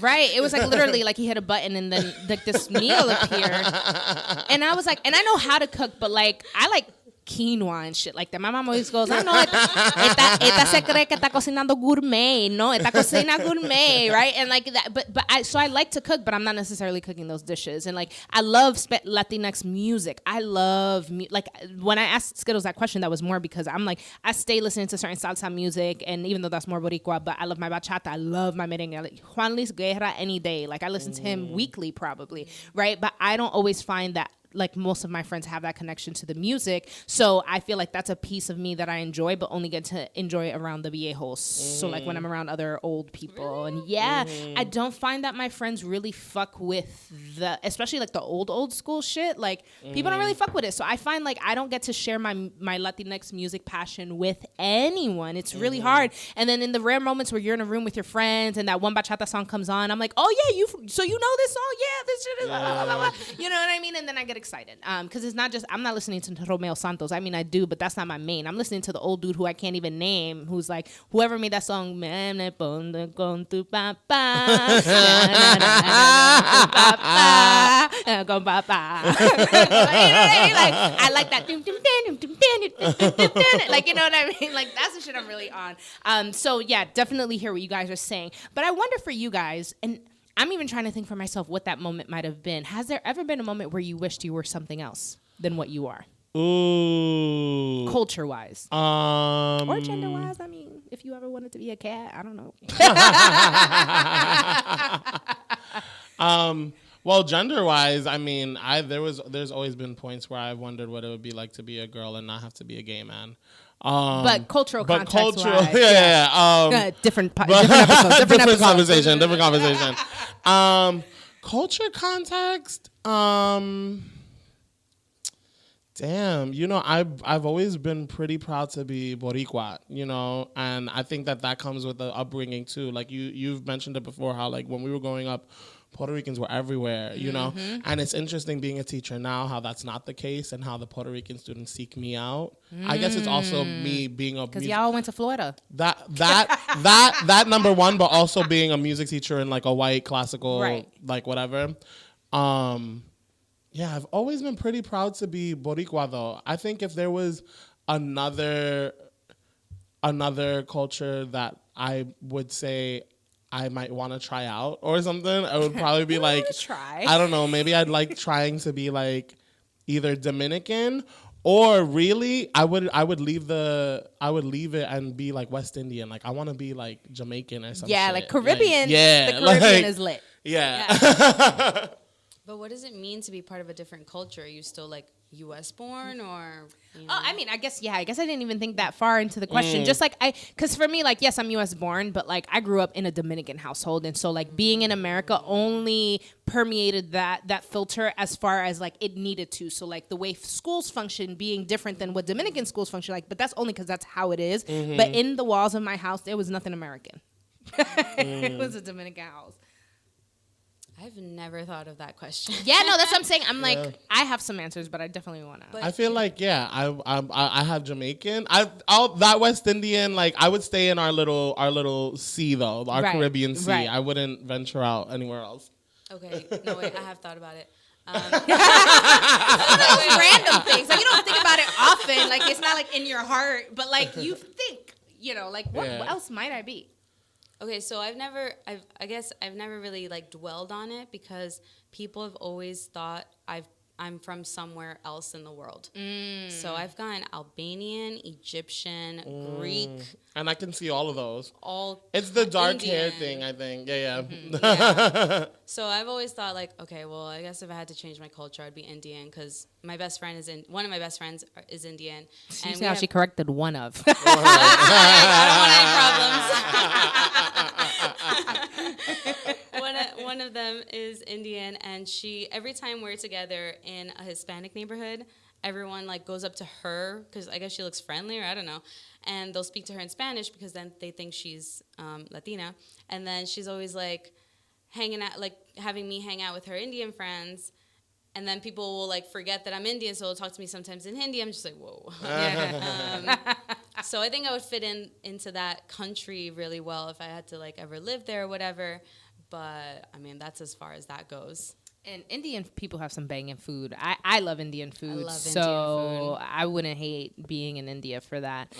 Right. It was like literally like he hit a button and then like this meal appeared. And I was like, and I know how to cook, but like I like quinoa and shit like that. My mom always goes, I know, esta se cree que está cocinando gourmet, no, esta cocina gourmet, right? And like that, so I like to cook, but I'm not necessarily cooking those dishes. And like, I love Latinx music. I love, like, when I asked Skittles that question, that was more because I'm like, I stay listening to certain salsa music, and even though that's more Boricua, but I love my bachata, I love my merengue. Like, Juan Luis Guerra any day. Like, I listen to him weekly probably, right? But I don't always find that like most of my friends have that connection to the music. So I feel like that's a piece of me that I enjoy, but only get to enjoy around the viejos. So like when I'm around other old people. And I don't find that my friends really fuck with especially like the old school shit. Like people don't really fuck with it. So I find like I don't get to share my Latinx music passion with anyone. It's really hard. And then in the rare moments where you're in a room with your friends and that one bachata song comes on, I'm like, oh yeah, you know this song? Yeah, this shit is blah, blah, blah, blah. You know what I mean? And then I get excited because it's not just I'm not listening to Romeo Santos. I mean, I do, but that's not my main. I'm listening to the old dude who I can't even name, who's like whoever made that song. I like that. Like, you know what I mean? Like that's the shit I'm really on. So yeah, definitely hear what you guys are saying. But I wonder for you guys, and I'm even trying to think for myself what that moment might have been. Has there ever been a moment where you wished you were something else than what you are? Ooh. Culture-wise. Or gender-wise. I mean, if you ever wanted to be a cat, I don't know. Well, gender-wise, I mean, there's always been points where I've wondered what it would be like to be a girl and not have to be a gay man. But cultural context wise, different episodes, different conversation. Culture context. Damn, you know, I've always been pretty proud to be Boricua, you know, and I think that comes with the upbringing too. Like you've mentioned it before, how like when we were growing up, Puerto Ricans were everywhere, you know, and it's interesting being a teacher now how that's not the case and how the Puerto Rican students seek me out. I guess it's also me being a because y'all went to Florida. That number one, but also being a music teacher in like a white classical like whatever. Yeah, I've always been pretty proud to be Boricua though. I think if there was another culture that I would say I might want to try out or something, I would probably be like, I don't know, maybe I'd like trying to be like either Dominican or really I would leave it and be like West Indian. Like I want to be like Jamaican or something. Yeah, like Caribbean. Like, the Caribbean is lit. Yeah. But what does it mean to be part of a different culture? Are you still like U.S. born or? You know? Oh, I mean, I guess I didn't even think that far into the question. Just like because for me, like, yes, I'm U.S. born, but like I grew up in a Dominican household, and so like being in America only permeated that filter as far as like it needed to. So like the way schools function being different than what Dominican schools function like, but that's only because that's how it is. But in the walls of my house, there was nothing American. It was a Dominican house. I've never thought of that question. Yeah, no, that's what I'm saying. I'm like, I have some answers, but I definitely want to. I feel like, I have Jamaican. I'll that West Indian, like I would stay in our little sea though, our Caribbean sea. Right. I wouldn't venture out anywhere else. Okay, no wait, I have thought about it. Random things, like you don't think about it often. Like it's not like in your heart, but like you think, you know, like what else might I be? Okay, so I guess I've never really like dwelled on it because people have always thought I'm from somewhere else in the world. So I've gone Albanian, Egyptian, Greek. And I can see all of those. It's the dark Indian hair thing, I think. Yeah. So I've always thought like, okay, well, I guess if I had to change my culture, I'd be Indian because one of my best friends is Indian. You see how she corrected one of. I don't want any problems. One of them is Indian, and every time we're together in a Hispanic neighborhood, everyone like goes up to her because I guess she looks friendly or I don't know, and they'll speak to her in Spanish because then they think she's Latina, and then she's always like hanging out, like having me hang out with her Indian friends, and then people will like forget that I'm Indian, so they'll talk to me sometimes in Hindi. I'm just like, whoa. So I think I would fit into that country really well if I had to like ever live there or whatever. But I mean, that's as far as that goes. And Indian people have some banging food. I love Indian food. I love so Indian food. I wouldn't hate being in India for that.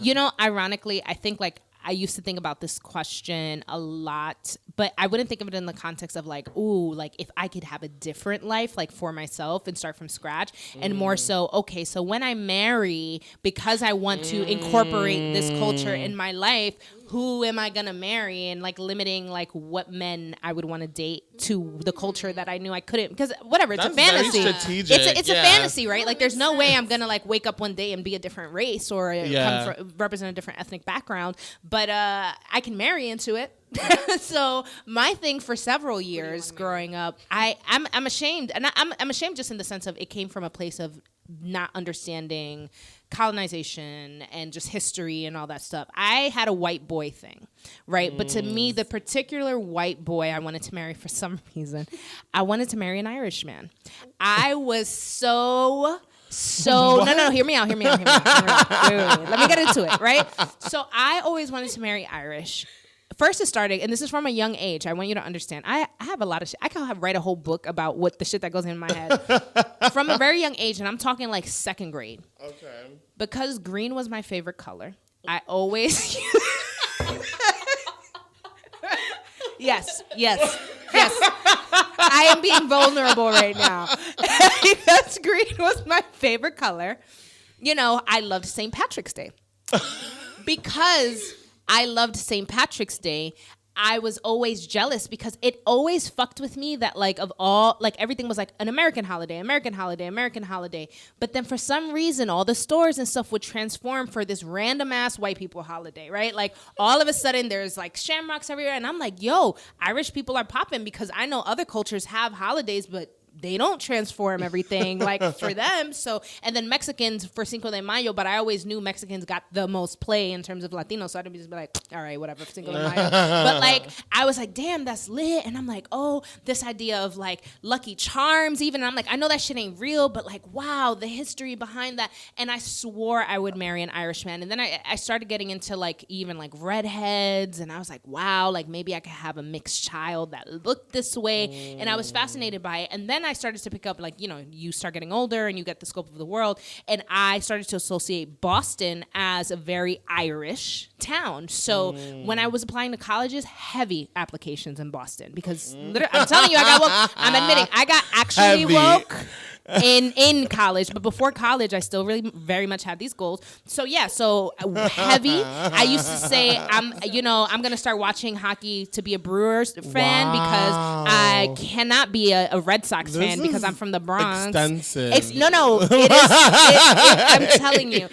You know, ironically, I think like I used to think about this question a lot, but I wouldn't think of it in the context of like, ooh, like if I could have a different life, like for myself and start from scratch, and more so, okay, so when I marry, because I want to incorporate this culture in my life, who am I gonna marry, and like limiting like what men I would want to date to the culture that I knew I couldn't, because whatever, it's That's a fantasy. very strategic. It's a fantasy, right? Like there's no way I'm gonna like wake up one day and be a different race or represent a different ethnic background, but I can marry into it. So my thing for several years growing up, I'm ashamed, and I'm ashamed just in the sense of it came from a place of not understanding colonization and just history and all that stuff. I had a white boy thing, right? But to me, the particular white boy I wanted to marry for some reason, I wanted to marry an Irishman. I was so no, hear me out. Wait. Let me get into it, right? So I always wanted to marry Irish. First it started, and this is from a young age. I want you to understand. I have a lot of shit. I can write a whole book about what the shit that goes in my head. From a very young age, and I'm talking like second grade. Okay. Because green was my favorite color, I always... Yes. I am being vulnerable right now. Because green was my favorite color. You know, I loved St. Patrick's Day. Because I loved St. Patrick's Day, I was always jealous because it always fucked with me that like of all, like everything was like an American holiday. But then for some reason, all the stores and stuff would transform for this random ass white people holiday, right? Like all of a sudden there's like shamrocks everywhere. And I'm like, yo, Irish people are popping because I know other cultures have holidays, but they don't transform everything like for them. So, and then Mexicans for Cinco de Mayo, but I always knew Mexicans got the most play in terms of Latinos. So I'd just be like, all right, whatever, Cinco de Mayo. But like, I was like, damn, that's lit. And I'm like, oh, this idea of like Lucky Charms even. And I'm like, I know that shit ain't real, but like, wow, the history behind that. And I swore I would marry an Irishman. And then I started getting into like even like redheads. And I was like, wow, like maybe I could have a mixed child that looked this way. And I was fascinated by it. And then I started to pick up, like, you know, you start getting older and you get the scope of the world. And I started to associate Boston as a very Irish town. So when I was applying to colleges, heavy applications in Boston because I'm telling you, I got woke. I'm admitting I got actually woke in college, but before college I still really very much had these goals. So yeah, so heavy. I used to say I'm gonna start watching hockey to be a Brewers fan because I cannot be a Red Sox fan because I'm from the Bronx. Extensive. It is. I'm telling you.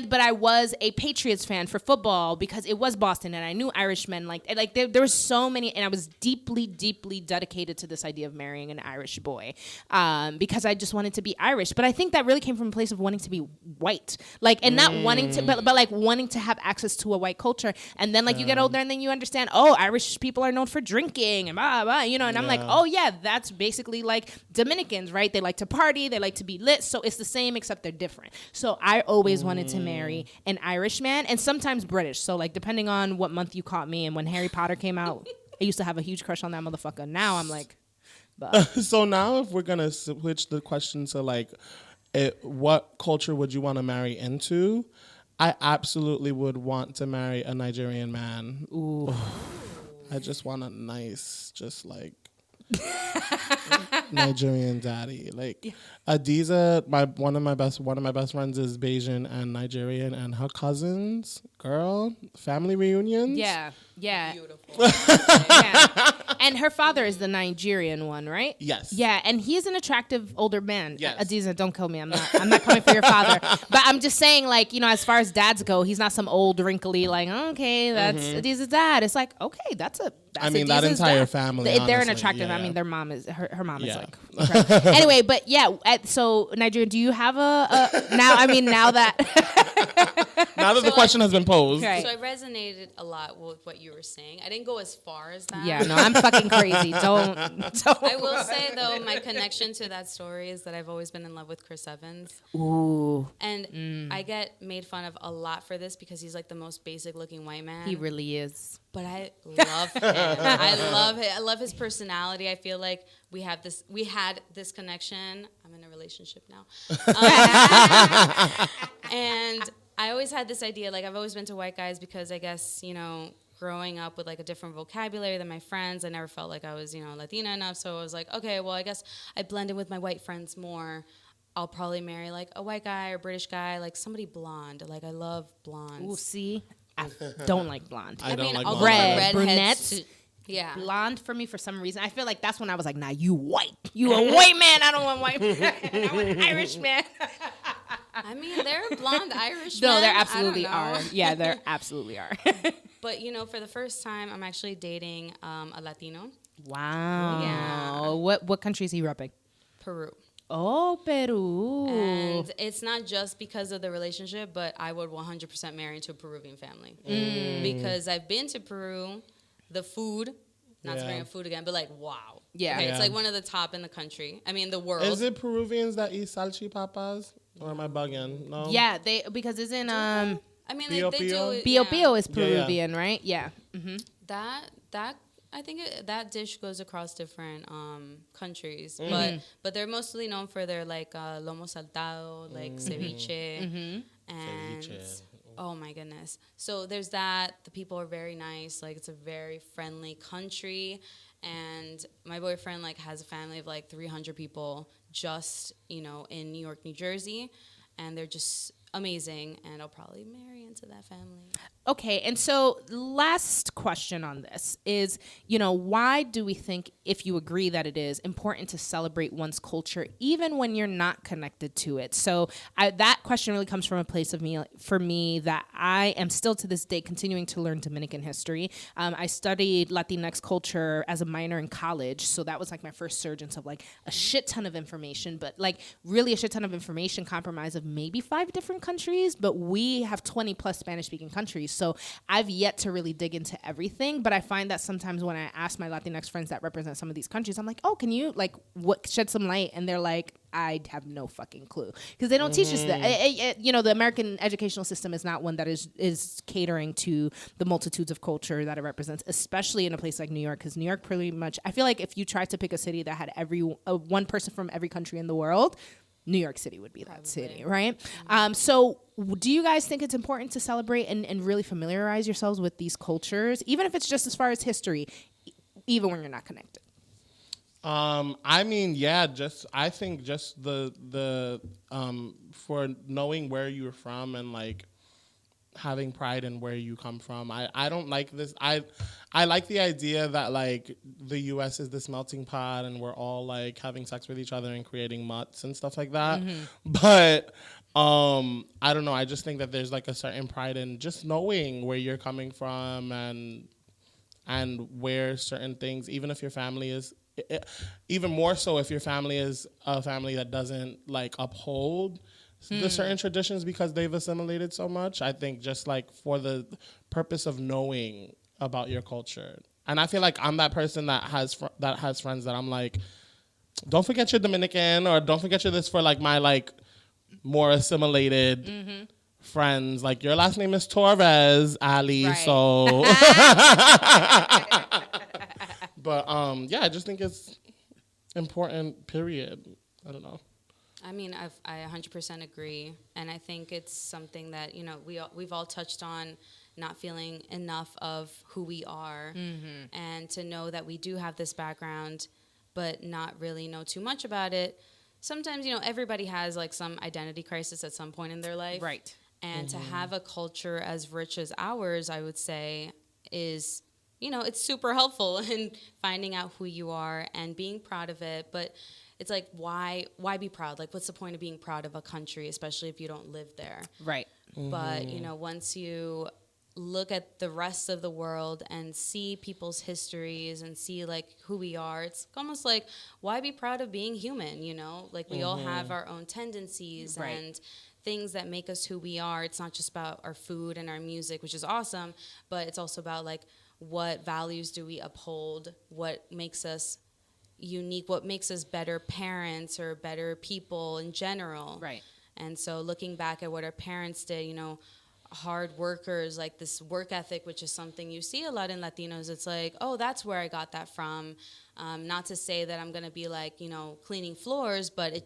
But I was a Patriots fan for football because it was Boston and I knew Irishmen. Like there were so many, and I was deeply, deeply dedicated to this idea of marrying an Irish boy because I just wanted to be Irish. But I think that really came from a place of wanting to be white, like, and not wanting to, but like wanting to have access to a white culture. And then like you get older and then you understand, oh, Irish people are known for drinking and blah, blah, you know. And I'm like, oh yeah, that's basically like Dominicans, right? They like to party, they like to be lit. So it's the same except they're different. So I always wanted to marry an Irish man and sometimes British. So like depending on what month you caught me, and when Harry Potter came out, I used to have a huge crush on that motherfucker. Now I'm like, so now if we're gonna switch the question to like, what culture would you want to marry into? I absolutely would want to marry a Nigerian man. Ooh. I just want a nice, just like Nigerian daddy. Like Adiza, one of my best friends is Bayesian and Nigerian, and her cousins, girl, family reunions. Yeah. Beautiful. Yeah. And her father is the Nigerian one, right? Yes. Yeah, and he's an attractive older man. Yes. Adiza, don't kill me. I'm not coming for your father. But I'm just saying, like, you know, as far as dads go, he's not some old wrinkly, like, okay, that's Adiza's dad. It's like, okay, that's Adiza's that entire dad. family. They're an honestly, attractive. yeah. I mean, their mom is her mom is like incredible. Anyway, but yeah. So Nigerian, do you have now that now that the question has been posed. Right. So I resonated a lot with what you were saying. I didn't go as far as that. Yeah, no, I'm fucking crazy. Don't. I will say though, my connection to that story is that I've always been in love with Chris Evans. Ooh. And I get made fun of a lot for this because he's like the most basic looking white man. He really is. But I love him. I love it. I love his personality. I feel like we had this connection. I'm in a relationship now. And I always had this idea, like I've always been to white guys because I guess, growing up with like a different vocabulary than my friends, I never felt like I was, Latina enough. So I was like, okay, well, I guess I blend in with my white friends more. I'll probably marry like a white guy or British guy, like somebody blonde. Like I love blondes. Ooh, see, I don't like blonde. I don't like I'll blonde. go for Red, redheads. brunettes. Yeah. Blonde for me for some reason. I feel like that's when I was like, nah, you white. You a white man. I don't want white man. I want an Irish man. I mean, there are blonde Irish No, men. there I don't absolutely know. are. Yeah, there absolutely are. But, for the first time, I'm actually dating a Latino. Wow. Yeah. What country is he repping? Peru. Oh, Peru. And it's not just because of the relationship, but I would 100% marry into a Peruvian family. Because I've been to Peru, the food, not to bring up food again, but like, wow. Yeah. Okay, Yeah. it's like one of the top in the country. I mean, the world. Is it Peruvians that eat salchipapas? Or am I bugging? No. Yeah, because isn't I mean, like, they Pio do. Pio Pio is Yeah, yeah. Peruvian, right? Yeah. Mm-hmm. That I think that dish goes across different countries, but they're mostly known for their like lomo saltado, like ceviche, and Ceviche. oh my goodness. So there's that. The people are very nice. Like it's a very friendly country, and my boyfriend like has a family of like 300 people just in New York, New Jersey, and they're just amazing, and I'll probably marry into that family. Okay, and so last question on this is, why do we think, if you agree that it is important to celebrate one's culture even when you're not connected to it? So that question really comes from a place for me that I am still to this day continuing to learn Dominican history. I studied Latinx culture as a minor in college, so that was like my first surge of like a shit ton of information, but like really a shit ton of information comprised of maybe 5 different countries, but we have 20 plus Spanish speaking countries. So I've yet to really dig into everything, but I find that sometimes when I ask my Latinx friends that represent some of these countries, I'm like, oh, can you shed some light? And they're like, I have no fucking clue, because they don't teach us that. The American educational system is not one that is catering to the multitudes of culture that it represents, especially in a place like New York, because New York pretty much, I feel like if you tried to pick a city that had one person from every country in the world, New York City would be that city, right? So do you guys think it's important to celebrate and really familiarize yourselves with these cultures, even if it's just as far as history, even when you're not connected? I mean, yeah, I think just the for knowing where you're from and like having pride in where you come from. I don't like this. I like the idea that like the US is this melting pot and we're all like having sex with each other and creating mutts and stuff like that. But I don't know. I just think that there's like a certain pride in just knowing where you're coming from and where certain things, even if your family is, even more so if your family is a family that doesn't like uphold the certain traditions because they've assimilated so much. I think just like for the purpose of knowing about your culture. And I feel like I'm that person that has friends that I'm like, don't forget your Dominican, or don't forget your this, for like my like more assimilated friends. Like your last name is Torres, Ali, Right. so but yeah, I just think it's important, period. I don't know. I mean, I 100% agree, and I think it's something that we've all touched on, not feeling enough of who we are, and to know that we do have this background, but not really know too much about it. Sometimes everybody has like some identity crisis at some point in their life, Right. And to have a culture as rich as ours, I would say, is it's super helpful in finding out who you are and being proud of it, but. It's like, why be proud? Like, what's the point of being proud of a country, especially if you don't live there? Right. But, once you look at the rest of the world and see people's histories and see, like, who we are, it's almost like, why be proud of being human, Like, we all have our own tendencies and things that make us who we are. It's not just about our food and our music, which is awesome, but it's also about, like, what values do we uphold, what makes us unique, what makes us better parents or better people in general. Right. And so looking back at what our parents did, hard workers, like this work ethic, which is something you see a lot in Latinos. It's like, oh, that's where I got that from. Not to say that I'm going to be like, you know, cleaning floors, but it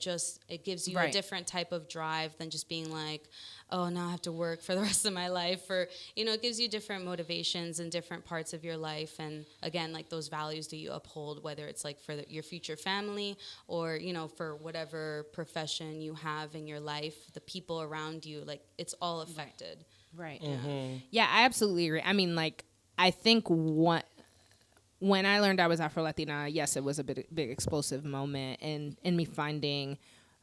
gives you a different type of drive than just being like, oh, now I have to work for the rest of my life. Or, you know, it gives you different motivations in different parts of your life. And again, like those values that you uphold, whether it's like for your future family or, you know, for whatever profession you have in your life, the people around you, like it's all affected. Right. Yeah, I absolutely agree. I mean, like, I think when I learned I was Afro-Latina, yes, it was a big explosive moment in me finding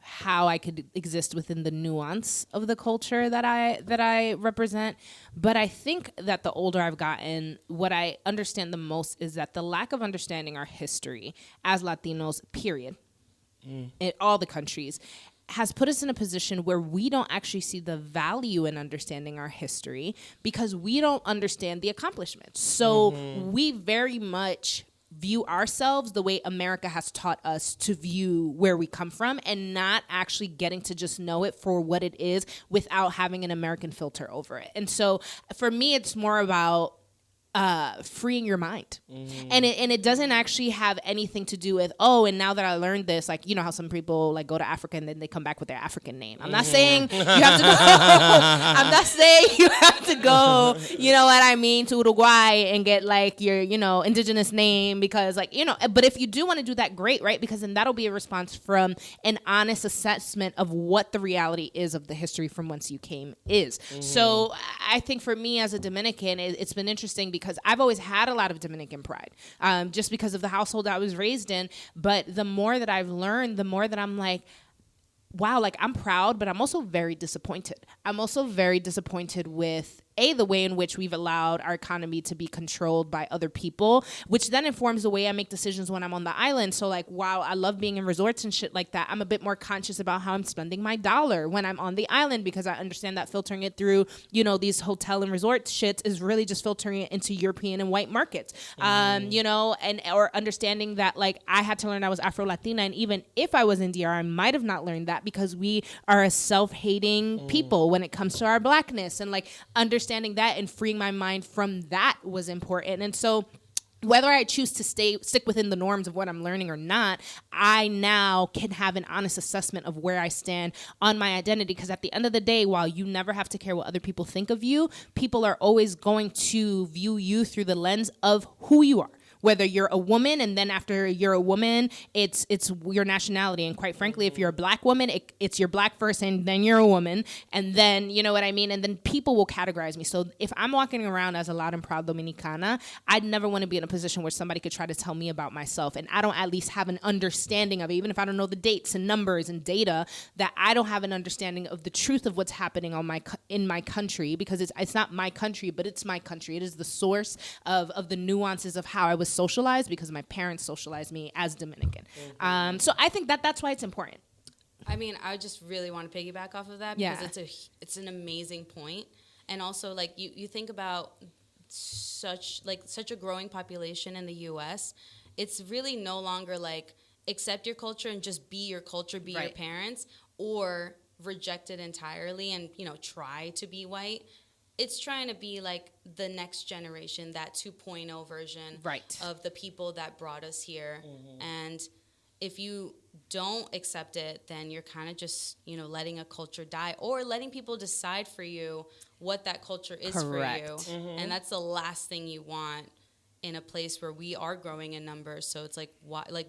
how I could exist within the nuance of the culture that I represent. But I think that the older I've gotten, what I understand the most is that the lack of understanding our history as Latinos, period, in all the countries, has put us in a position where we don't actually see the value in understanding our history because we don't understand the accomplishments. So we very much view ourselves the way America has taught us to view where we come from and not actually getting to just know it for what it is without having an American filter over it. And so for me, it's more about freeing your mind. And it doesn't actually have anything to do with, oh, and now that I learned this, like, you know how some people like go to Africa and then they come back with their African name. I'm not saying you have to go, I'm not saying you have to go, you know what I mean, to Uruguay and get like your, you know, indigenous name because like, you know, but if you do want to do that, great, right? Because then that'll be a response from an honest assessment of what the reality is of the history from whence you came is. So I think for me as a Dominican, it's been interesting because I've always had a lot of Dominican pride, just because of the household I was raised in. But the more that I've learned, the more that I'm like, wow, like I'm proud, but I'm also very disappointed. I'm also very disappointed with the way in which we've allowed our economy to be controlled by other people, which then informs the way I make decisions when I'm on the island. So like, wow, I love being in resorts and shit like that. I'm a bit more conscious about how I'm spending my dollar when I'm on the island because I understand that filtering it through, you know, these hotel and resort shits is really just filtering it into European and white markets. You know, or understanding that like I had to learn I was Afro-Latina, and even if I was in DR, I might have not learned that because we are a self-hating people when it comes to our blackness, and like understanding that and freeing my mind from that was important. And so whether I choose to stick within the norms of what I'm learning or not, I now can have an honest assessment of where I stand on my identity. Because at the end of the day, while you never have to care what other people think of you, people are always going to view you through the lens of who you are. Whether you're a woman, and then after you're a woman, it's your nationality. And quite frankly, if you're a black woman, it's your black first, and then you're a woman. And then, you know what I mean? And then people will categorize me. So if I'm walking around as a loud and proud Dominicana, I'd never want to be in a position where somebody could try to tell me about myself. And I don't at least have an understanding of it, even if I don't know the dates and numbers and data, that I don't have an understanding of the truth of what's happening in my country, because it's not my country, but it's my country. It is the source of the nuances of how I was socialized, because my parents socialized me as Dominican. So I think that's why it's important. I mean, I just really want to piggyback off of that because it's an amazing point. And also, like you think about such a growing population in the U.S., it's really no longer like accept your culture and just be your culture, be your parents, or reject it entirely and, you know, try to be white. It's trying to be like the next generation, that 2.0 version of the people that brought us here. And if you don't accept it, then you're kind of just, you know, letting a culture die or letting people decide for you what that culture is for you. And that's the last thing you want in a place where we are growing in numbers. So it's like,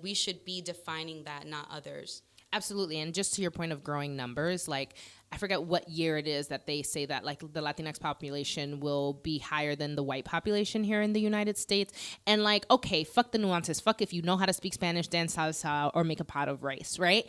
we should be defining that, not others. Absolutely. And just to your point of growing numbers, like I forget what year it is that they say that like the Latinx population will be higher than the white population here in the United States. And like, okay, fuck the nuances. Fuck if you know how to speak Spanish, dance salsa, or make a pot of rice, right?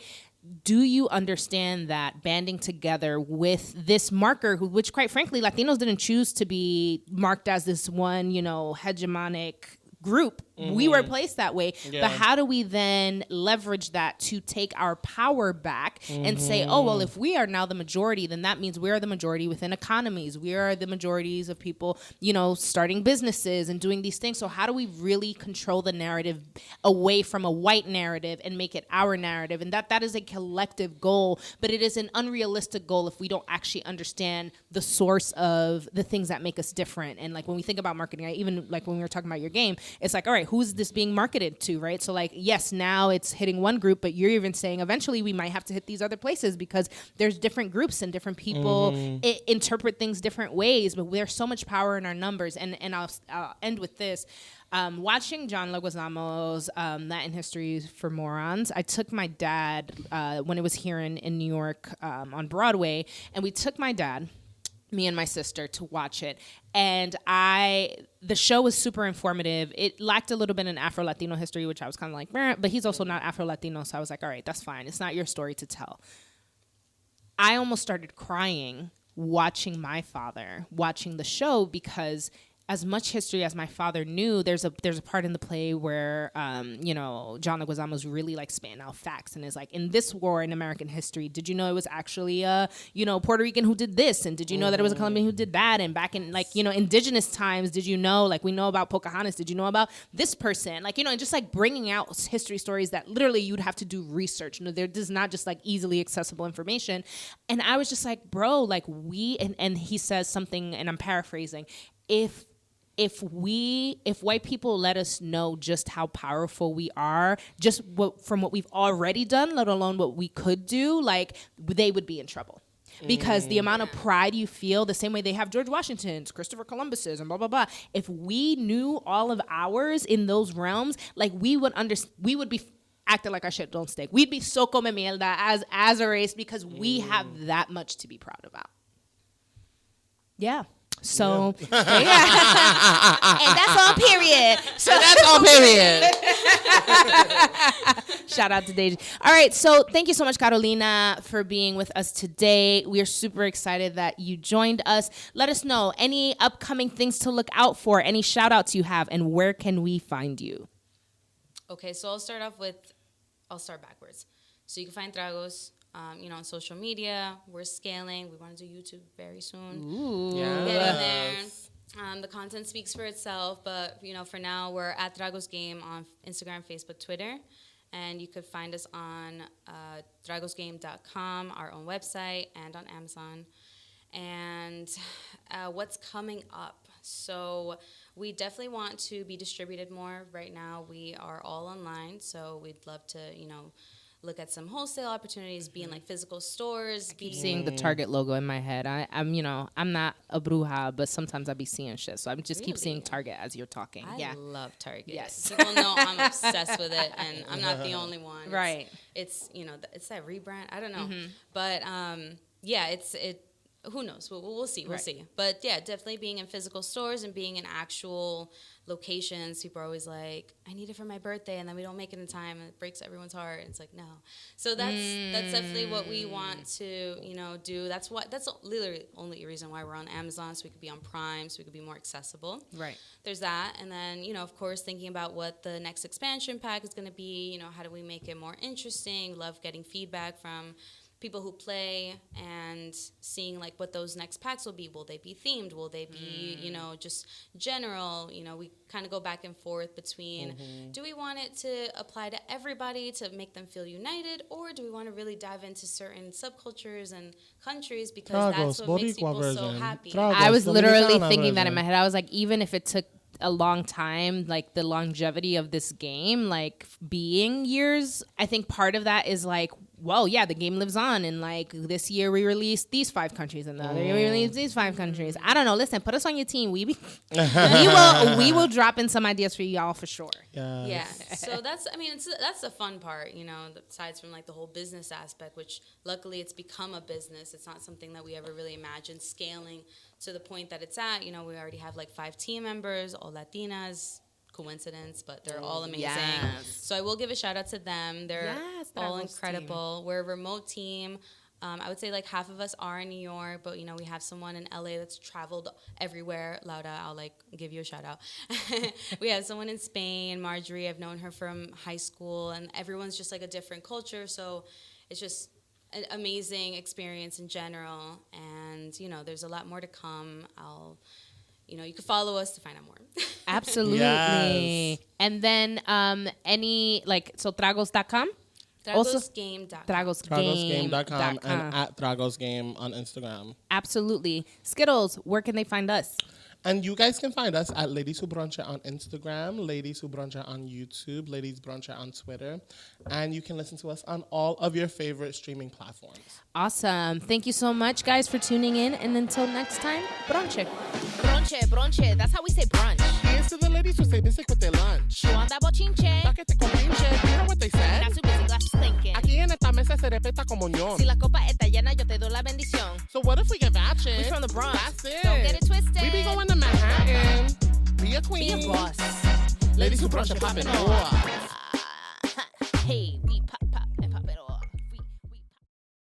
Do you understand that banding together with this marker, which quite frankly, Latinos didn't choose to be marked as this one, you know, hegemonic group we were placed that way. Yeah. But how do we then leverage that to take our power back and say, oh, well, if we are now the majority, then that means we are the majority within economies. We are the majorities of people, you know, starting businesses and doing these things. So how do we really control the narrative away from a white narrative and make it our narrative? And that is a collective goal, but it is an unrealistic goal if we don't actually understand the source of the things that make us different. And like when we think about marketing, even like when we were talking about your game, it's like, all right, who's this being marketed to, right? So like, yes, now it's hitting one group, but you're even saying eventually we might have to hit these other places because there's different groups and different people interpret things different ways, but there's so much power in our numbers. And I'll end with this. Watching John Leguizamo's Latin History for Morons, I took my dad when it was here in New York on Broadway, and we took my dad, me and my sister, to watch it. And the show was super informative. It lacked a little bit in Afro-Latino history, which I was kind of like, meh, but he's also not Afro-Latino, so I was like, all right, that's fine. It's not your story to tell. I almost started crying watching my father watching the show because as much history as my father knew, there's a part in the play where, John Leguizamo's really like spitting out facts and is like, in this war in American history, did you know it was actually Puerto Rican who did this? And did you know that it was a Colombian who did that? And back in indigenous times, did you know, like we know about Pocahontas, did you know about this person? Like, and just like bringing out history stories that literally you'd have to do research. There is not just like easily accessible information. And I was just like, bro, like and he says something, and I'm paraphrasing, if white people let us know just how powerful we are, just from what we've already done, let alone what we could do, like they would be in trouble. Because the amount of pride you feel, the same way they have George Washington's, Christopher Columbus's, and blah, blah, blah. If we knew all of ours in those realms, like we would be acting like our shit don't stink. We'd be so come mierda as a race because we have that much to be proud about. Yeah. So, yeah. And that's on period. So that's on period. Shout out to Deji. All right. So thank you so much, Carolina, for being with us today. We are super excited that you joined us. Let us know any upcoming things to look out for, any shout outs you have, and where can we find you? Okay. So I'll start backwards. So you can find Tragos on social media. We're scaling. We want to do YouTube very soon. Ooh. Yes. Getting there. The content speaks for itself, but for now we're at Tragos Game on Instagram, Facebook, Twitter, and you could find us on tragosgame.com, our own website, and on Amazon. And what's coming up? So we definitely want to be distributed more. Right now we are all online, so we'd love to look at some wholesale opportunities, be in like physical stores. Keep seeing the Target logo in my head. I'm not a bruja, but sometimes I be seeing shit. So I'm just keep seeing Target as you're talking. I love Target. Yes. People know I'm obsessed with it, and I'm not the only one. Right. It's it's that rebrand. I don't know. But it who knows? We'll see. We'll see. But yeah, definitely being in physical stores and being in actual locations. People are always like, I need it for my birthday, and then we don't make it in time, and it breaks everyone's heart. And it's like, no. So that's definitely what we want to do. That's literally only reason why we're on Amazon, so we could be on Prime, so we could be more accessible. Right. There's that, and then of course thinking about what the next expansion pack is going to be. How do we make it more interesting? Love getting feedback from people who play and seeing like what those next packs will be. Will they be themed? Will they be, just general? We kind of go back and forth between do we want it to apply to everybody to make them feel united, or do we want to really dive into certain subcultures and countries because that's what makes people so happy? I was literally thinking that in my head. I was like, even if it took a long time, like the longevity of this game, like being years, I think part of that is like, well, yeah, the game lives on, and like this year we released these 5 countries, and the other year we released these 5 countries. I don't know. Listen, put us on your team. We will drop in some ideas for y'all for sure. Yes. Yeah. So that's the fun part, aside from like the whole business aspect, which luckily it's become a business. It's not something that we ever really imagined scaling to the point that it's at. We already have like 5 team members, all Latinas. Coincidence, but they're all amazing. Yes. So I will give a shout out to them. They're all incredible. Team. We're a remote team. I would say like half of us are in New York, but we have someone in LA that's traveled everywhere. Laura, I'll like give you a shout out. We have someone in Spain, Marjorie. I've known her from high school, and everyone's just like a different culture. So it's just an amazing experience in general. And there's a lot more to come. You can follow us to find out more. Absolutely. Yes. And then tragos.com? TRAGOSgame.com. TRAGOSgame.com and at TRAGOSgame on Instagram. Absolutely. Skittles, where can they find us? And you guys can find us at Ladies Who Brunch on Instagram, Ladies Who Brunch on YouTube, Ladies Brunch on Twitter. And you can listen to us on all of your favorite streaming platforms. Awesome. Thank you so much, guys, for tuning in. And until next time, bronche. Bronche, bronche. That's how we say brunch. Here's to the ladies who say basic with their lunch. You want that bochinche? Paquete con pinche. You know what they said? Now too busy glasses thinking. Aquí en esta mesa se respeta como ñón. Si la copa está llena, yo te doy la bendición. So what if we get ratchet? We from the Bronx. That's it. Don't get it twisted. We be going to Manhattan. Be a queen. Be a boss. Ladies who brunch and poppin' off. Hey, we pop.